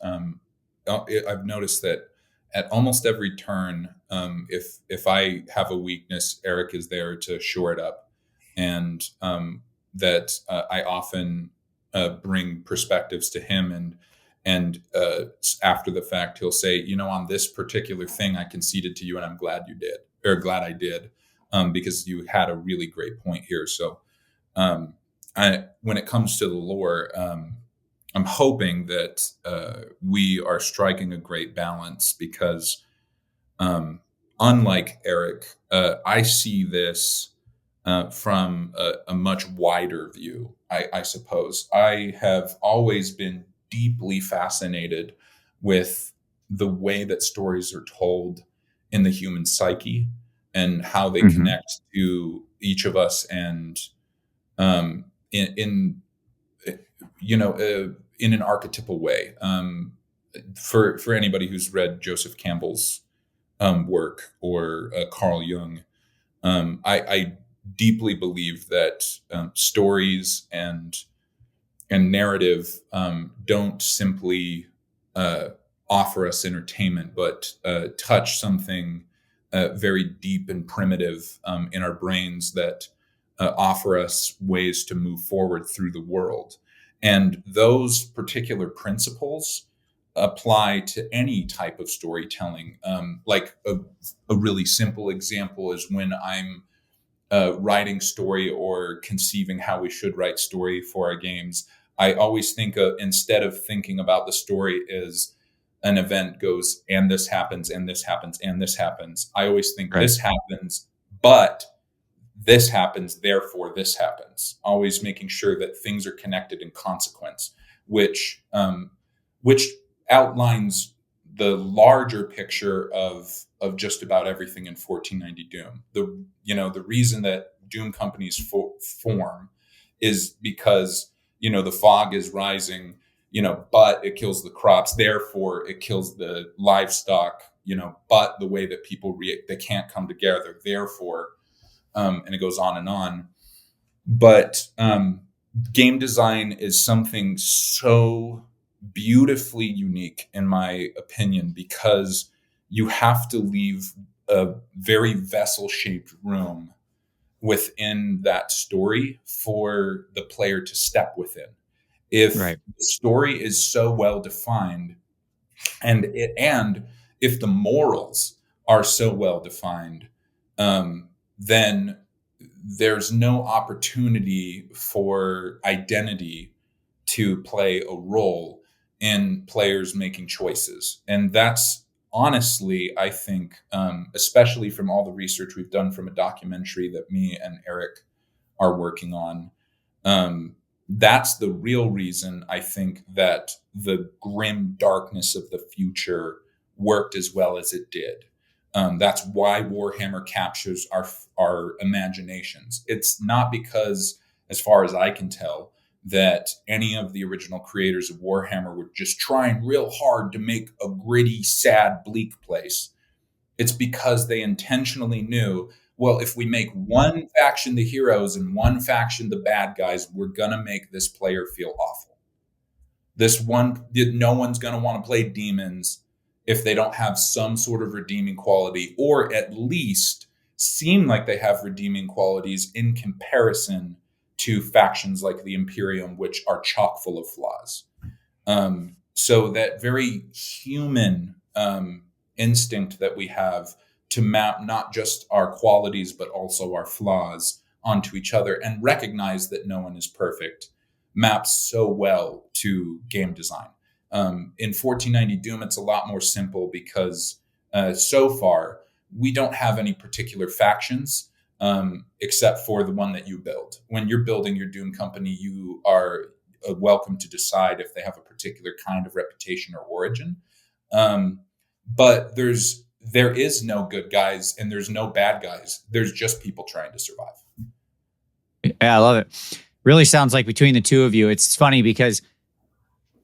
Speaker 3: I've noticed that at almost every turn, if I have a weakness, Eric is there to shore it up, and that I often bring perspectives to him, and after the fact, he'll say, on this particular thing, I conceded to you, and I'm glad you did. Or glad I did, because you had a really great point here. So when it comes to the lore, I'm hoping that we are striking a great balance, because unlike Eric, I see this from a much wider view, I suppose. I have always been deeply fascinated with the way that stories are told in the human psyche and how they connect to each of us, and in an archetypal way. For anybody who's read Joseph Campbell's work, or Carl Jung, I deeply believe that stories and narrative don't simply offer us entertainment, but touch something very deep and primitive in our brains that offer us ways to move forward through the world. And those particular principles apply to any type of storytelling. Like a really simple example is when I'm writing story or conceiving how we should write story for our games, I always think instead of thinking about the story as an event goes, and this happens, and this happens, and this happens, I always think this happens, but this happens, therefore this happens. Always making sure that things are connected in consequence, which outlines the larger picture of just about everything in 1490 Doom. The reason that Doom companies form is because the fog is rising, but it kills the crops, therefore it kills the livestock, but the way that people react, they can't come together, therefore, and it goes on and on. But game design is something so beautifully unique, in my opinion, because you have to leave a very vessel-shaped room within that story for the player to step within. If the story is so well defined, and if the morals are so well defined, then there's no opportunity for identity to play a role in players making choices. And that's honestly, I think, especially from all the research we've done from a documentary that me and Eric are working on, that's the real reason I think that the grim darkness of the future worked as well as it did. That's why Warhammer captures our imaginations. It's not because, as far as I can tell, that any of the original creators of Warhammer were just trying real hard to make a gritty, sad, bleak place. It's because they intentionally knew, well, if we make one faction the heroes and one faction the bad guys, we're going to make this player feel awful. No one's going to want to play demons if they don't have some sort of redeeming quality, or at least seem like they have redeeming qualities in comparison to factions like the Imperium, which are chock full of flaws. So that very human instinct that we have to map not just our qualities, but also our flaws onto each other and recognize that no one is perfect maps so well to game design. In 1490 Doom, it's a lot more simple because so far we don't have any particular factions except for the one that you build. When you're building your Doom company, you are welcome to decide if they have a particular kind of reputation or origin. But there is no good guys and there's no bad guys. There's just people trying to survive.
Speaker 2: Yeah, I love it. Really sounds like between the two of you, it's funny because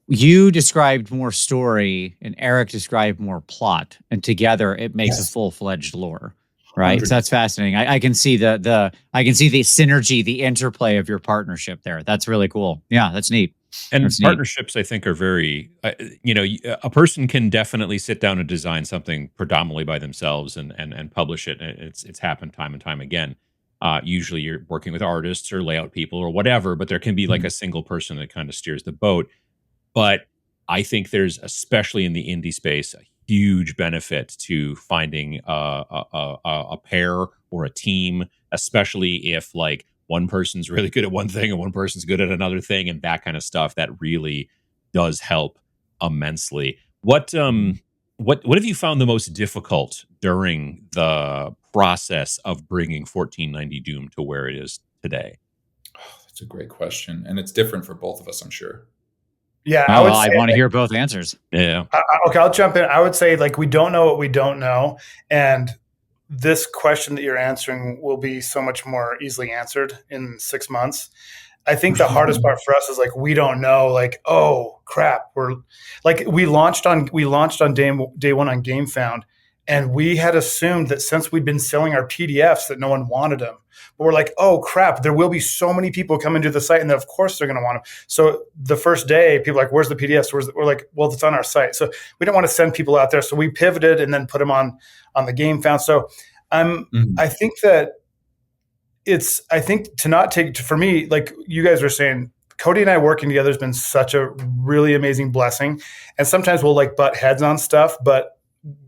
Speaker 2: you described more story and Eric described more plot, and together it makes a full-fledged lore. Right. 100%. So that's fascinating. I can see the synergy, the interplay of your partnership there. That's really cool. Yeah, that's neat.
Speaker 1: And partnerships, I think, are very, a person can definitely sit down and design something predominantly by themselves and publish it. It's happened time and time again. Usually you're working with artists or layout people or whatever, but there can be like a single person that kind of steers the boat. But I think there's, especially in the indie space, a huge benefit to finding a pair or a team, especially if like one person's really good at one thing and one person's good at another thing, and that kind of stuff. That really does help immensely. What have you found the most difficult during the process of bringing 1490 Doom to where it is today?
Speaker 3: Oh, that's a great question, and it's different for both of us, I'm sure.
Speaker 4: Yeah,
Speaker 2: I want to hear both answers.
Speaker 1: Yeah.
Speaker 4: Okay, I'll jump in. I would say we don't know what we don't know, and this question that you're answering will be so much more easily answered in 6 months. I think the hardest part for us is we don't know, oh crap, we launched on day one on GameFound, and we had assumed that since we'd been selling our PDFs that no one wanted them. But we're like, oh crap, there will be so many people coming to the site, and then of course they're going to want them. So the first day, people are like, where's the PDFs? We're like, well, it's on our site. So we don't want to send people out there. So we pivoted and then put them on the GameFound. So I think that for me, like you guys were saying, Cody and I working together has been such a really amazing blessing. And sometimes we'll butt heads on stuff, but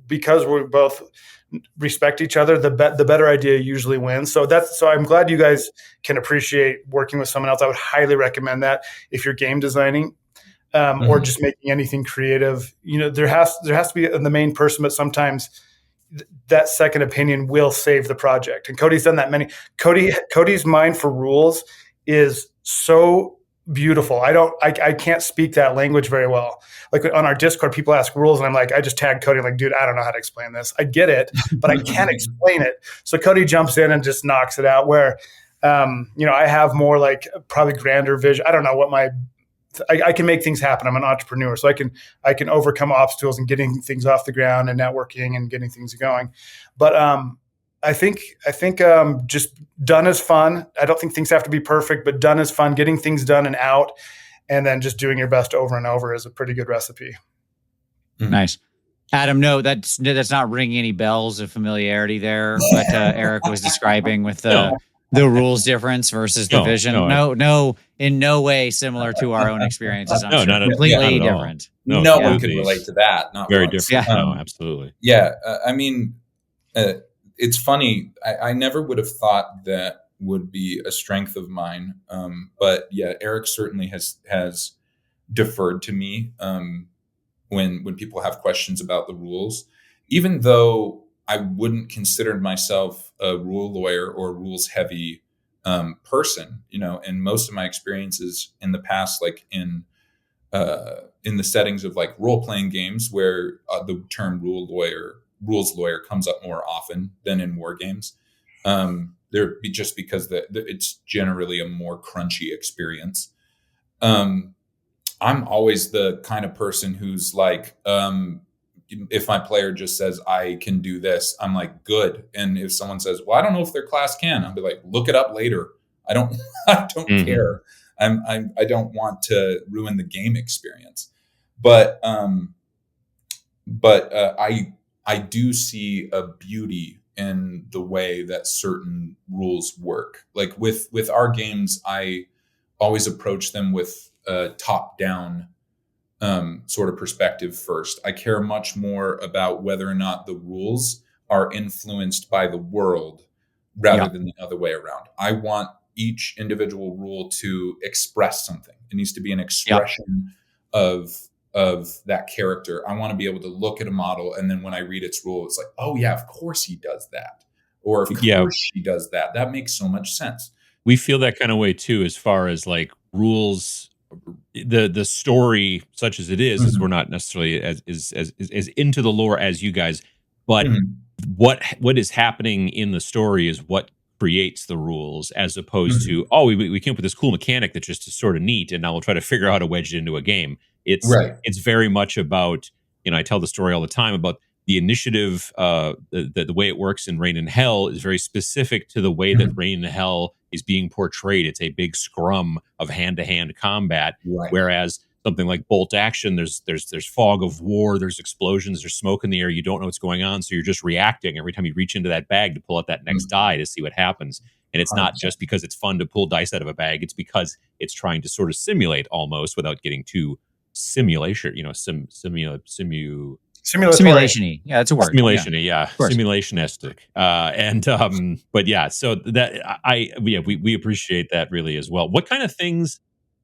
Speaker 4: because we both respect each other, the better idea usually wins. So I'm glad you guys can appreciate working with someone else. I would highly recommend that if you're game designing or just making anything creative. There has to be the main person, but sometimes that second opinion will save the project. And Cody's done that Cody's mind for rules is so beautiful. I can't speak that language very well. Like on our Discord, people ask rules and I'm like, I just tag Cody. I'm like, dude, I don't know how to explain this. I get it, but I can't explain it. So Cody jumps in and just knocks it out where, I have more probably grander vision. I don't know what I can make things happen. I'm an entrepreneur, so I can overcome obstacles and getting things off the ground and networking and getting things going. But I think just done is fun. I don't think things have to be perfect, but done is fun. Getting things done and out, and then just doing your best over and over is a pretty good recipe.
Speaker 2: Nice. Adam, no, that's not ringing any bells of familiarity there. What Eric was describing with the rules difference versus the vision. No, in no way similar to our own experiences. I'm sure. Completely different.
Speaker 3: No one could relate to that. Not
Speaker 1: very
Speaker 3: once.
Speaker 1: different. Yeah. No, absolutely.
Speaker 3: Yeah. I mean, it's funny. I never would have thought that would be a strength of mine. But yeah, Eric certainly has deferred to me when people have questions about the rules, even though I wouldn't consider myself a rule lawyer or rules heavy person. In most of my experiences in the past, like in the settings of like role playing games, where the term rules lawyer comes up more often than in war games. Just because it's generally a more crunchy experience. I'm always the kind of person who's like, if my player just says I can do this, I'm like, good. And if someone says, well, I don't know if their class can, I'll be like, look it up later. I don't care. I don't want to ruin the game experience. But I do see a beauty in the way that certain rules work. Like with our games, I always approach them with a top-down sort of perspective first. I care much more about whether or not the rules are influenced by the world rather than the other way around. I want each individual rule to express something. It needs to be an expression of that character. I want to be able to look at a model, and then when I read its rule, it's like, oh yeah, of course he does that. Or of course she does that. That makes so much sense.
Speaker 1: We feel that kind of way too, as far as like rules, the story such as it is, as we're not necessarily as into the lore as you guys, but what is happening in the story is what creates the rules, as opposed to, we came up with this cool mechanic that just is sort of neat, and now we'll try to figure out how to wedge it into a game. It's very much about, I tell the story all the time about the initiative, the way it works in Reign in Hell is very specific to the way that Reign in Hell is being portrayed. It's a big scrum of hand-to-hand combat, whereas something like Bolt Action, there's fog of war, there's explosions, there's smoke in the air, you don't know what's going on, so you're just reacting every time you reach into that bag to pull out that next die to see what happens. And it's not just because it's fun to pull dice out of a bag, it's because it's trying to sort of simulate almost, without getting too simulation,
Speaker 2: simulation-y. Yeah, that's a word.
Speaker 1: Simulation-y, simulation-istic. But yeah, so that we appreciate that really as well. What kind of things,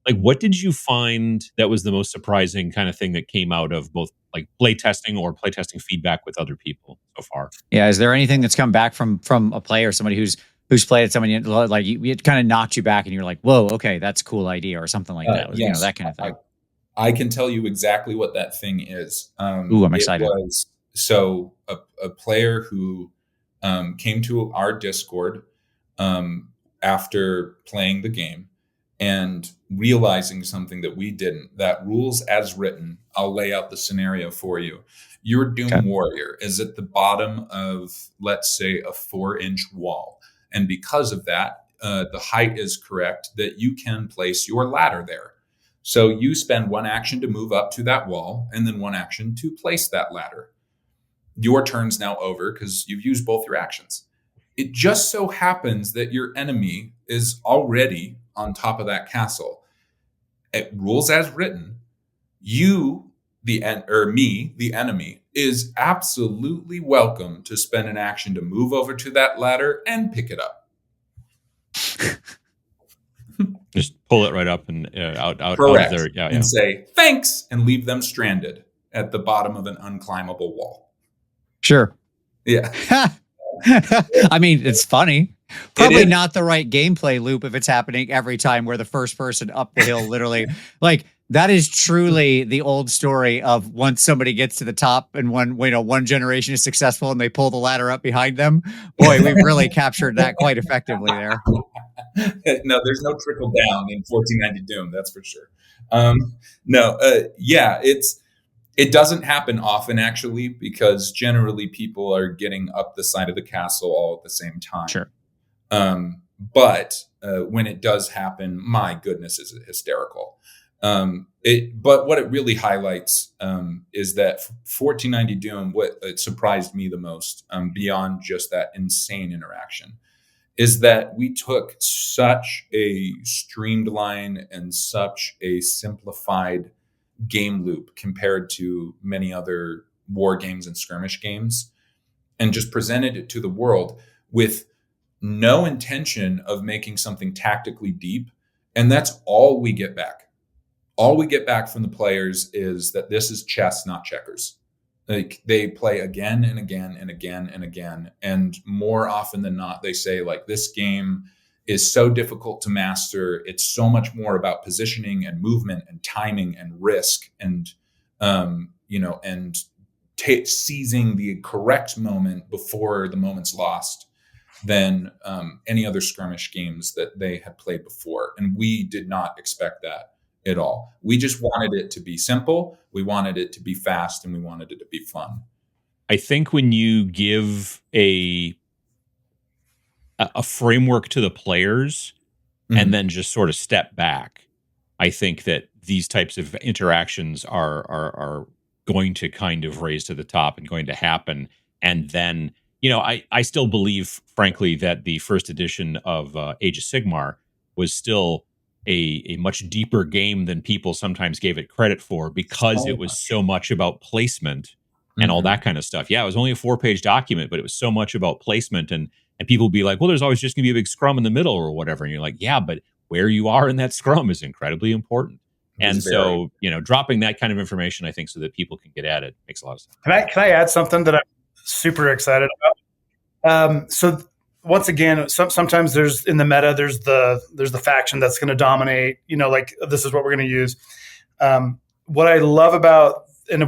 Speaker 1: like what did you find that was the most surprising kind of thing that came out of both like playtesting or playtesting feedback with other people so far?
Speaker 2: Yeah, is there anything that's come back from a player, somebody who's played it, somebody like it kind of knocked you back and you're like, whoa, okay, that's a cool idea, or something like that?
Speaker 3: Yes.
Speaker 2: That kind of thing.
Speaker 3: I can tell you exactly what that thing is.
Speaker 2: I'm excited.
Speaker 3: It was a player who came to our Discord after playing the game and realizing something that we didn't. That rules as written, I'll lay out the scenario for you. Your Doom Warrior is at the bottom of, let's say, a 4-inch wall. And because of that, the height is correct that you can place your ladder there. So you spend one action to move up to that wall and then one action to place that ladder. Your turn's now over because you've used both your actions. It just so happens that your enemy is already on top of that castle. It rules as written. You, the enemy, is absolutely welcome to spend an action to move over to that ladder and pick it up.
Speaker 1: Just pull it right up and out of there.
Speaker 3: And say thanks and leave them stranded at the bottom of an unclimbable wall.
Speaker 2: Sure.
Speaker 3: Yeah.
Speaker 2: I mean, it's funny. Probably not the right gameplay loop if it's happening every time where the first person up the hill literally like that is truly the old story of once somebody gets to the top and one generation is successful and they pull the ladder up behind them. Boy, we've really captured that quite effectively there.
Speaker 3: No, there's no trickle down in 1490 Doom, that's for sure. It doesn't happen often, actually, because generally people are getting up the side of the castle all at the same time.
Speaker 2: Sure.
Speaker 3: But when it does happen, my goodness, is it hysterical. But what it really highlights is that 1490 Doom, what it surprised me the most, beyond just that insane interaction, is that we took such a streamlined and such a simplified game loop compared to many other war games and skirmish games, and just presented it to the world with no intention of making something tactically deep. And that's all we get back. All we get back from the players is that this is chess, not checkers. Like, they play again and again and again and again. And more often than not, they say, like, this game is so difficult to master. It's so much more about positioning and movement and timing and risk and, seizing the correct moment before the moment's lost than any other skirmish games that they had played before. And we did not expect that at all. We just wanted it to be simple. We wanted it to be fast, and we wanted it to be fun.
Speaker 1: I think when you give a framework to the players and then just sort of step back, I think that these types of interactions are going to kind of raise to the top and going to happen. And then, I still believe, frankly, that the first edition of Age of Sigmar was still a much deeper game than people sometimes gave it credit for, because it was so much about placement and all that kind of stuff. Yeah, it was only a 4-page document, but it was so much about placement, and people would be like, well, there's always just gonna be a big scrum in the middle or whatever. And you're like, yeah, but where you are in that scrum is incredibly important. And so, dropping that kind of information, I think, so that people can get at it, makes a lot of sense.
Speaker 4: Can I add something that I'm super excited about? So once again, sometimes there's in the meta, there's the faction that's going to dominate. Like, this is what we're going to use. What I love about, and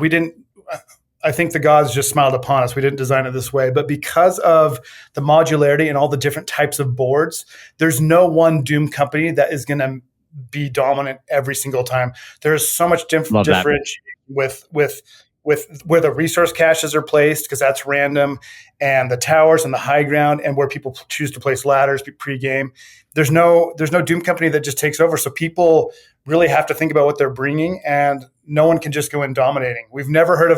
Speaker 4: I think the gods just smiled upon us. We didn't design it this way, but because of the modularity and all the different types of boards, there's no one Doom company that is going to be dominant every single time. There's so much differentiation with where the resource caches are placed, because that's random, and the towers and the high ground, and where people choose to place ladders pre-game. There's no Doom company that just takes over. So people really have to think about what they're bringing, and no one can just go in dominating. We've never heard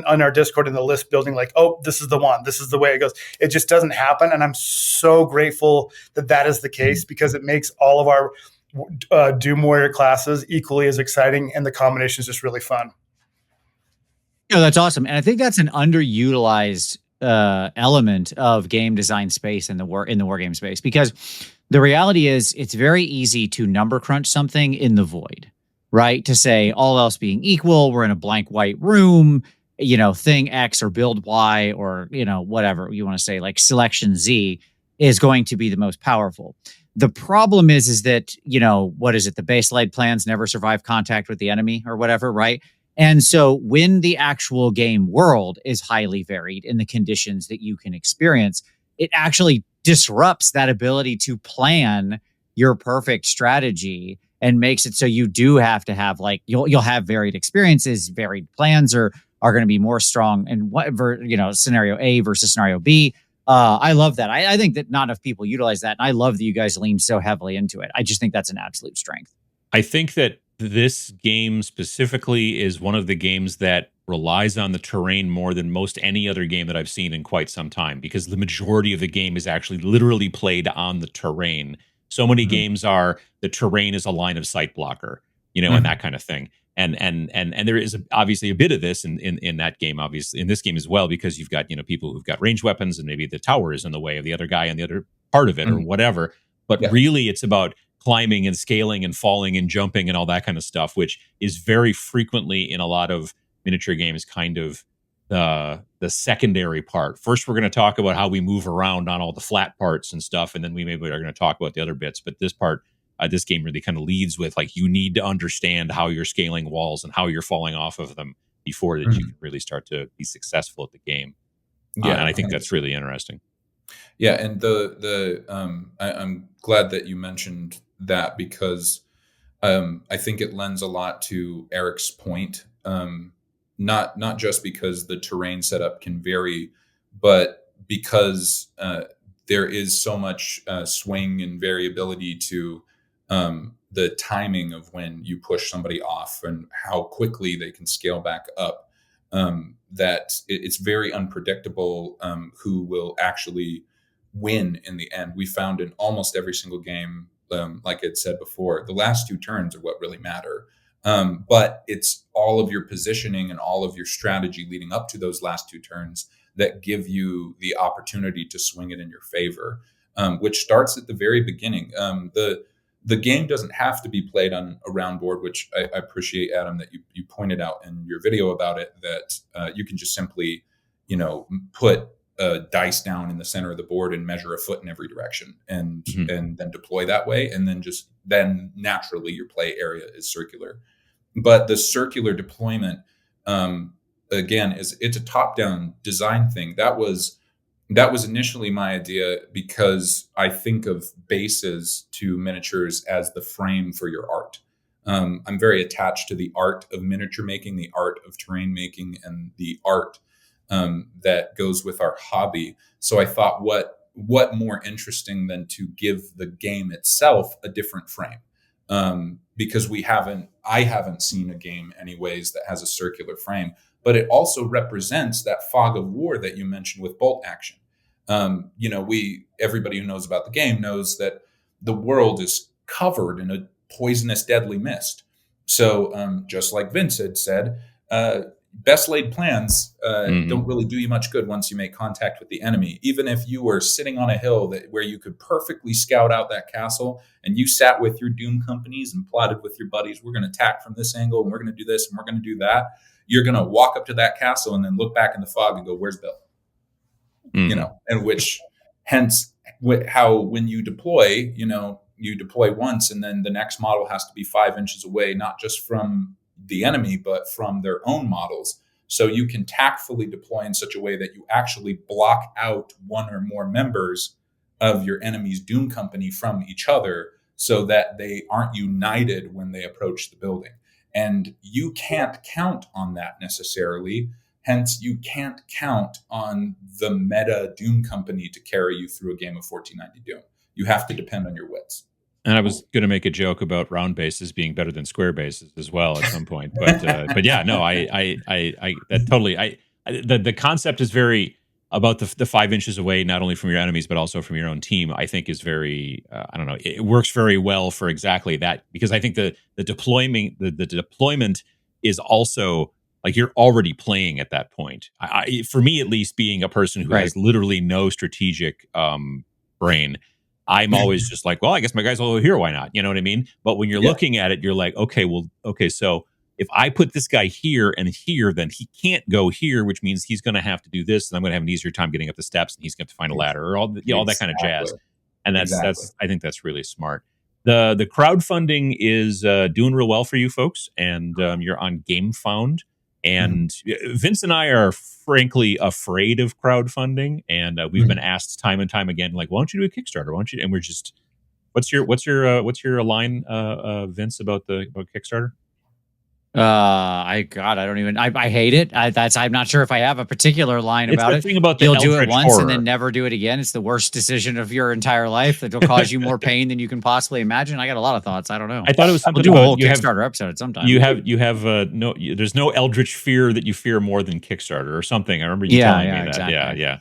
Speaker 4: on our Discord in the list building, like, oh, this is the one, this is the way it goes. It just doesn't happen. And I'm so grateful that is the case, because it makes all of our Doom Warrior classes equally as exciting, and the combination is just really fun.
Speaker 2: That's awesome. And I think that's an underutilized element of game design space in the war game space, because the reality is it's very easy to number crunch something in the void, right? To say, all else being equal, we're in a blank white room, thing X or build Y, or, whatever you want to say, like selection Z is going to be the most powerful. The problem is that, what is it? The base laid plans never survive contact with the enemy or whatever, right? And so when the actual game world is highly varied in the conditions that you can experience, it actually disrupts that ability to plan your perfect strategy, and makes it so you do have to have, like, you'll have varied experiences, varied plans are going to be more strong in whatever, scenario A versus scenario B. I love that. I think that not enough people utilize that. And I love that you guys lean so heavily into it. I just think that's an absolute strength.
Speaker 1: I think that this game specifically is one of the games that relies on the terrain more than most any other game that I've seen in quite some time, because the majority of the game is actually literally played on the terrain. So many games are, the terrain is a line of sight blocker, and that kind of thing. And there is obviously a bit of this in that game, obviously in this game as well, because you've got, people who've got ranged weapons, and maybe the tower is in the way of the other guy on the other part of it or whatever. But really it's about climbing and scaling and falling and jumping and all that kind of stuff, which is very frequently in a lot of miniature games kind of the secondary part. First, we're going to talk about how we move around on all the flat parts and stuff, and then we maybe are going to talk about the other bits. But this part, this game really kind of leads with, like, you need to understand how you're scaling walls and how you're falling off of them before that you can really start to be successful at the game. And I think that's really interesting.
Speaker 3: Yeah, and I'm glad that you mentioned that, because I think it lends a lot to Eric's point. Not just because the terrain setup can vary, but because there is so much swing and variability to the timing of when you push somebody off and how quickly they can scale back up. That it's very unpredictable who will actually win in the end. We found in almost every single game, like I said before, the last 2 turns are what really matter. But it's all of your positioning and all of your strategy leading up to those last 2 turns that give you the opportunity to swing it in your favor, which starts at the very beginning. The game doesn't have to be played on a round board, which I appreciate, Adam, that you pointed out in your video about it, that you can just simply, put a dice down in the center of the board and measure a foot in every direction and then deploy that way. And then naturally your play area is circular. But the circular deployment, again, it's a top-down design thing. That was initially my idea because I think of bases to miniatures as the frame for your art. I'm very attached to the art of miniature making, the art of terrain making, and the art that goes with our hobby. So I thought, what more interesting than to give the game itself a different frame? Because I haven't seen a game anyways that has a circular frame, but it also represents that fog of war that you mentioned with bolt action. Everybody who knows about the game knows that the world is covered in a poisonous, deadly mist. So just like Vince had said, best laid plans don't really do you much good once you make contact with the enemy. Even if you were sitting on a hill where you could perfectly scout out that castle, and you sat with your Doom companies and plotted with your buddies, we're going to attack from this angle, and we're going to do this, and we're going to do that. You're going to walk up to that castle and then look back in the fog and go, "Where's Bill?" And hence how when you deploy, you deploy once, and then the next model has to be 5 inches away, not just from the enemy, but from their own models. So you can tactfully deploy in such a way that you actually block out one or more members of your enemy's Doom company from each other so that they aren't united when they approach the building. And you can't count on that necessarily. Hence, you can't count on the meta Doom company to carry you through a game of 1490 Doom. You have to depend on your wits. And
Speaker 1: I was going to make a joke about round bases being better than square bases as well at some point, but yeah, no, the concept is very about the 5 inches away, not only from your enemies but also from your own team. I think is very, it works very well for exactly that, because I think the deployment is also like you're already playing at that point. For me, at least, being a person who has literally no strategic brain, I'm always just like, well, I guess my guy's all here. Why not? You know what I mean? But when you're looking at it, you're like, okay, so if I put this guy here and here, then he can't go here, which means he's going to have to do this, and I'm going to have an easier time getting up the steps, and he's going to have to find a ladder, or all that kind of jazz. And that's I think that's really smart. The crowdfunding is doing real well for you folks, and you're on GameFound. And Vince and I are frankly afraid of crowdfunding, and we've been asked time and time again, like, "Why don't you do a Kickstarter? Why don't you?" And we're just, what's your line, Vince, about Kickstarter?
Speaker 2: I hate it. I'm not sure if I have a particular line about it.
Speaker 1: Thing about
Speaker 2: you'll do it once horror. And then never do it again. It's the worst decision of your entire life. It'll cause you more pain than you can possibly imagine. I got a lot of thoughts. I don't know.
Speaker 1: I thought it was something.
Speaker 2: We'll do a whole Kickstarter episode at some time.
Speaker 1: You have no. There's no eldritch fear that you fear more than Kickstarter or something. I remember you telling me that.
Speaker 2: Exactly.
Speaker 1: Yeah.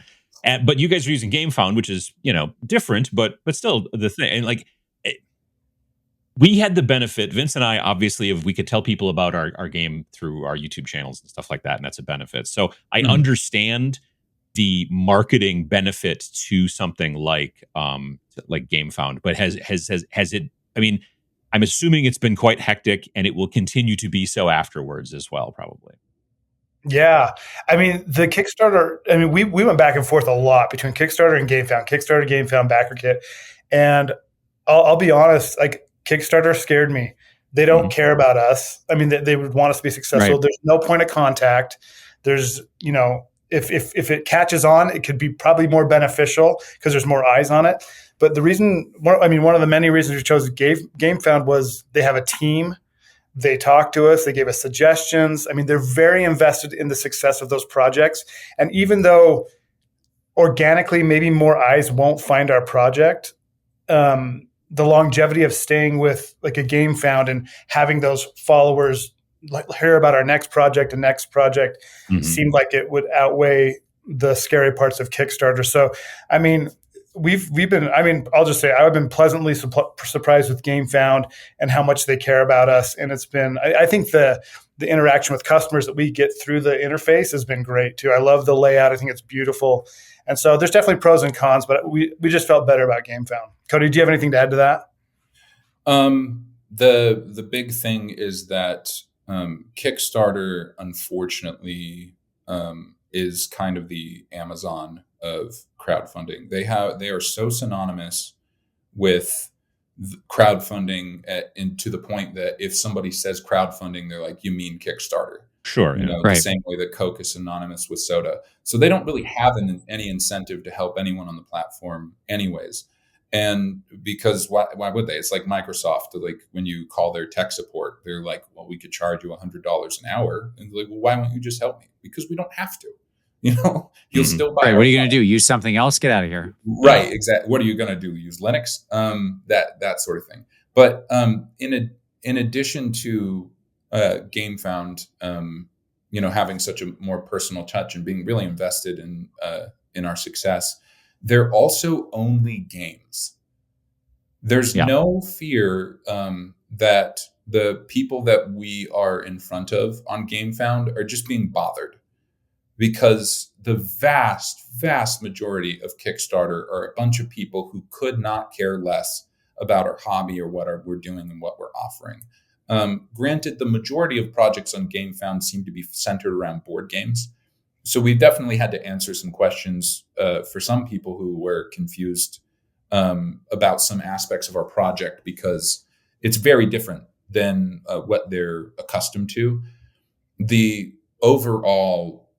Speaker 1: But you guys are using GameFound, which is different, but still the thing. And like, we had the benefit, Vince and I, obviously, if we could tell people about our game through our YouTube channels and stuff like that, and that's a benefit. So I understand the marketing benefit to something like GameFound, but has it? I mean, I'm assuming it's been quite hectic, and it will continue to be so afterwards as well, probably.
Speaker 4: Yeah, I mean the Kickstarter. I mean, we went back and forth a lot between Kickstarter and GameFound. Kickstarter, GameFound, backer kit, and I'll be honest, like. Kickstarter scared me. They don't care about us. I mean, they would want us to be successful. Right. There's no point of contact. There's, if it catches on, it could be probably more beneficial because there's more eyes on it. But one of the many reasons we chose GameFound was they have a team. They talked to us. They gave us suggestions. I mean, they're very invested in the success of those projects. And even though organically maybe more eyes won't find our project, the longevity of staying with like a GameFound and having those followers hear about our next project seemed like it would outweigh the scary parts of Kickstarter. So, I mean, I'll just say I've been pleasantly surprised with GameFound and how much they care about us. And it's been, I think the the interaction with customers that we get through the interface has been great too. I love the layout. I think it's beautiful. And so there's definitely pros and cons, but we just felt better about GameFound. Cody, do you have anything to add to that?
Speaker 3: The big thing is that Kickstarter, unfortunately, is kind of the Amazon of crowdfunding. They are so synonymous with crowdfunding and to the point that if somebody says crowdfunding, they're like, you mean Kickstarter?
Speaker 1: Sure.
Speaker 3: The same way that Coke is synonymous with soda. So they don't really have any incentive to help anyone on the platform anyways. And because why would they? It's like Microsoft, like when you call their tech support, they're like, well, we could charge you $100 an hour. And they're like, well, why won't you just help me? Because we don't have to. You'll still buy.
Speaker 2: Right. What are you going to do? Use something else? Get out of here.
Speaker 3: Right. Exactly. What are you going to do? Use Linux? That sort of thing. But in addition to GameFound, having such a more personal touch and being really invested in our success, they're also only games. There's no fear that the people that we are in front of on GameFound are just being bothered, because the vast, vast majority of Kickstarter are a bunch of people who could not care less about our hobby or what we're doing and what we're offering. Granted, the majority of projects on GameFound seem to be centered around board games. So we definitely had to answer some questions for some people who were confused about some aspects of our project, because it's very different than what they're accustomed to. The overall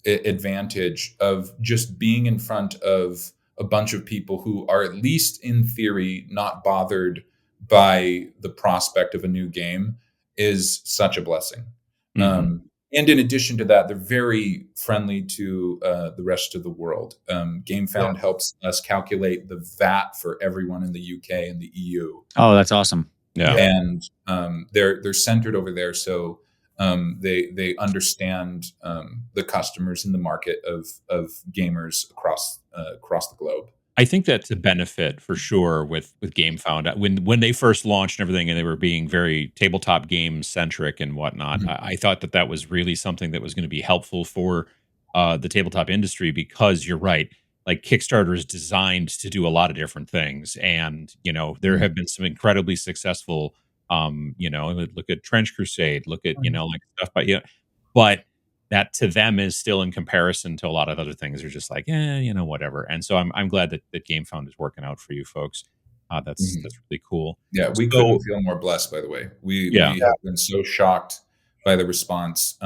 Speaker 3: advantage of just being in front of a bunch of people who are, at least in theory, not bothered by the prospect of a new game is such a blessing. Mm-hmm. And in addition to that, they're very friendly to the rest of the world. GameFound helps us calculate the VAT for everyone in the UK and the EU.
Speaker 2: Oh, that's awesome.
Speaker 1: Yeah.
Speaker 3: And they're centered over there, so they understand the customers in the market of gamers across the globe.
Speaker 1: I think that's a benefit for sure with GameFound. When they first launched and everything, and they were being very tabletop game centric and whatnot, mm-hmm. I thought that was really something that was going to be helpful for the tabletop industry, because you're right. Like, Kickstarter is designed to do a lot of different things, and there have been some incredibly successful. Look at Trench Crusade. Look at like stuff, but that to them is still, in comparison to a lot of other things, they're just like, whatever. And so I'm glad that GameFound is working out for you folks. That's really cool.
Speaker 3: Yeah, we couldn't feel more blessed, by the way. We have been so shocked by the response.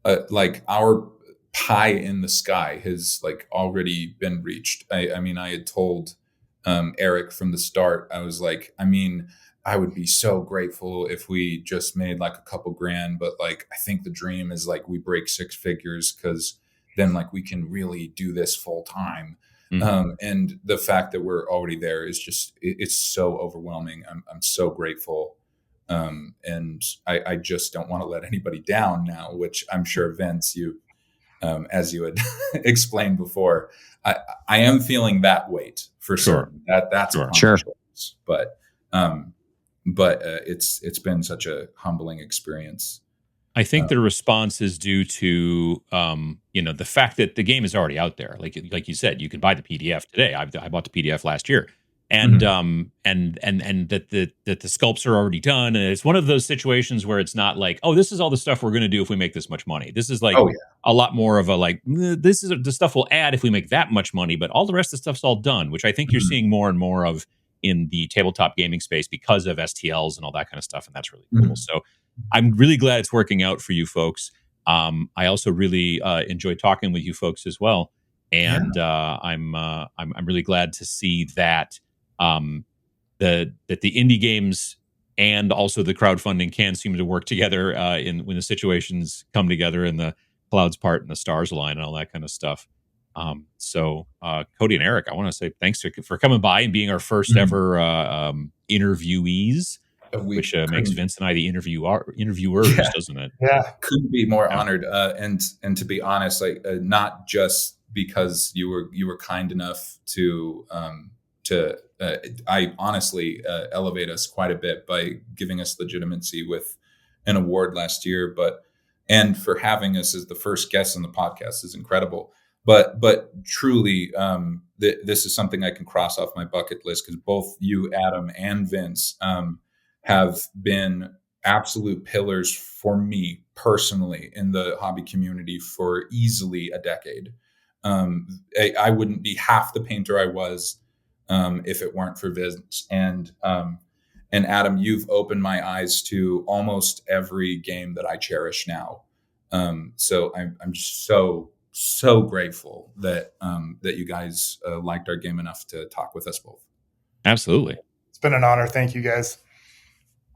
Speaker 3: Like, our pie in the sky has like already been reached. I had told Eric from the start, I was like, I would be so grateful if we just made like a couple grand, but like, I think the dream is like we break six figures, because then like we can really do this full time. Mm-hmm. And the fact that we're already there is just, it's so overwhelming. I'm so grateful. And I just don't want to let anybody down now, which I'm sure, Vince, you, as you had explained before, I am feeling that weight for sure. That's
Speaker 2: sure.
Speaker 3: But it's been such a humbling experience.
Speaker 1: I think the response is due to the fact that the game is already out there. Like you said, you can buy the PDF today. I bought the PDF last year, and and that the sculpts are already done. And it's one of those situations where it's not like, oh, this is all the stuff we're going to do if we make this much money. This is like a lot more of a like, this is the stuff we'll add if we make that much money, but all the rest of the stuff's all done, which I think you're seeing more and more of in the tabletop gaming space because of STLs and all that kind of stuff. And that's really cool. So I'm really glad it's working out for you folks. I also really enjoy talking with you folks as well. And I'm really glad to see that that the indie games and also the crowdfunding can seem to work together when the situations come together and the clouds part and the stars align and all that kind of stuff. So Cody and Eric, I want to say thanks for coming by and being our first ever interviewees, which makes Vince and I the interviewers, doesn't it?
Speaker 4: Yeah,
Speaker 3: couldn't be more honored. And to be honest, like not just because you were kind enough to I honestly elevate us quite a bit by giving us legitimacy with an award last year, and for having us as the first guest on the podcast is incredible. But truly, this is something I can cross off my bucket list, because both you, Adam, and Vince have been absolute pillars for me personally in the hobby community for easily a decade. I wouldn't be half the painter I was if it weren't for Vince. And Adam, you've opened my eyes to almost every game that I cherish now. So I'm so grateful that you guys liked our game enough to talk with us both.
Speaker 1: Absolutely.
Speaker 4: It's been an honor. Thank you, guys.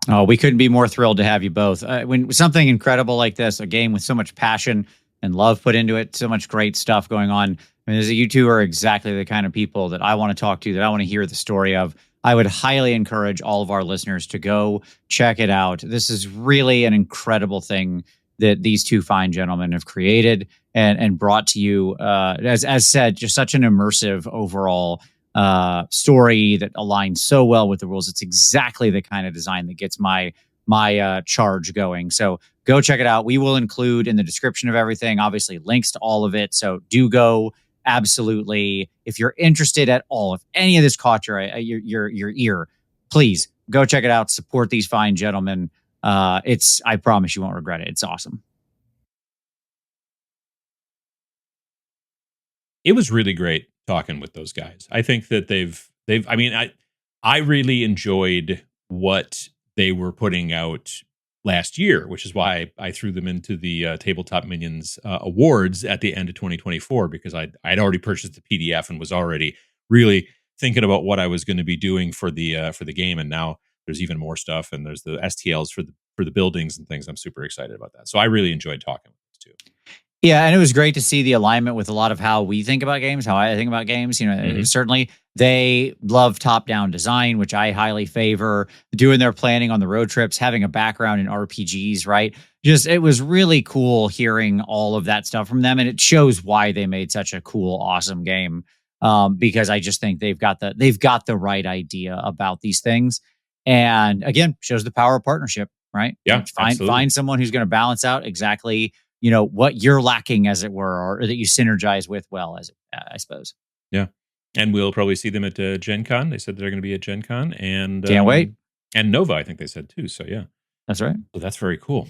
Speaker 2: Oh, we couldn't be more thrilled to have you both. When something incredible like this, a game with so much passion and love put into it, so much great stuff going on. I mean, you two are exactly the kind of people that I want to talk to, that I want to hear the story of. I would highly encourage all of our listeners to go check it out. This is really an incredible thing that these two fine gentlemen have created and brought to you. As said, just such an immersive overall story that aligns so well with the rules. It's exactly the kind of design that gets my charge going. So go check it out. We will include in the description of everything, obviously, links to all of it. So do go. Absolutely. If you're interested at all, if any of this caught your ear, please go check it out. Support these fine gentlemen. I promise you won't regret it. It's awesome.
Speaker 1: It was really great talking with those guys. I think that I really enjoyed what they were putting out last year, which is why I threw them into the Tabletop Minions awards at the end of 2024, because I'd already purchased the PDF and was already really thinking about what I was going to be doing for the game. And now there's even more stuff, and there's the STLs for the buildings and things. I'm super excited about that. So I really enjoyed talking with those two.
Speaker 2: Yeah, and it was great to see the alignment with a lot of how we think about games, how I think about games. Certainly they love top-down design, which I highly favor. Doing their planning on the road trips, having a background in RPGs, right? Just, it was really cool hearing all of that stuff from them, and it shows why they made such a cool, awesome game. Because I just think they've got the right idea about these things, and again, shows the power of partnership, right?
Speaker 1: Yeah,
Speaker 2: find someone who's going to balance out exactly what you're lacking, as it were, or that you synergize with well, I suppose.
Speaker 1: Yeah. And we'll probably see them at Gen Con. They said they're going to be at Gen Con. And
Speaker 2: can't wait.
Speaker 1: And Nova, I think they said too. So yeah.
Speaker 2: That's right.
Speaker 1: So that's very cool.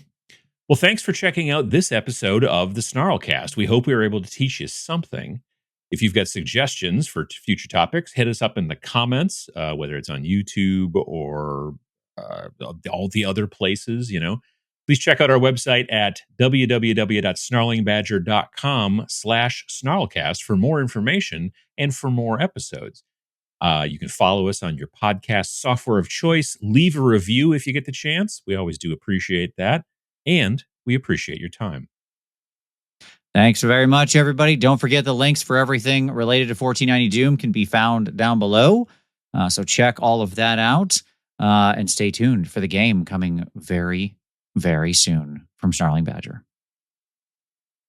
Speaker 1: Well, thanks for checking out this episode of the SNARLcast. We hope we were able to teach you something. If you've got suggestions for future topics, hit us up in the comments, whether it's on YouTube or all the other places, Please check out our website at www.snarlingbadger.com/snarlcast for more information and for more episodes. You can follow us on your podcast software of choice. Leave a review if you get the chance. We always do appreciate that. And we appreciate your time.
Speaker 2: Thanks very much, everybody. Don't forget the links for everything related to 1490 Doom can be found down below. So check all of that out and stay tuned for the game coming very, very soon from Snarling Badger.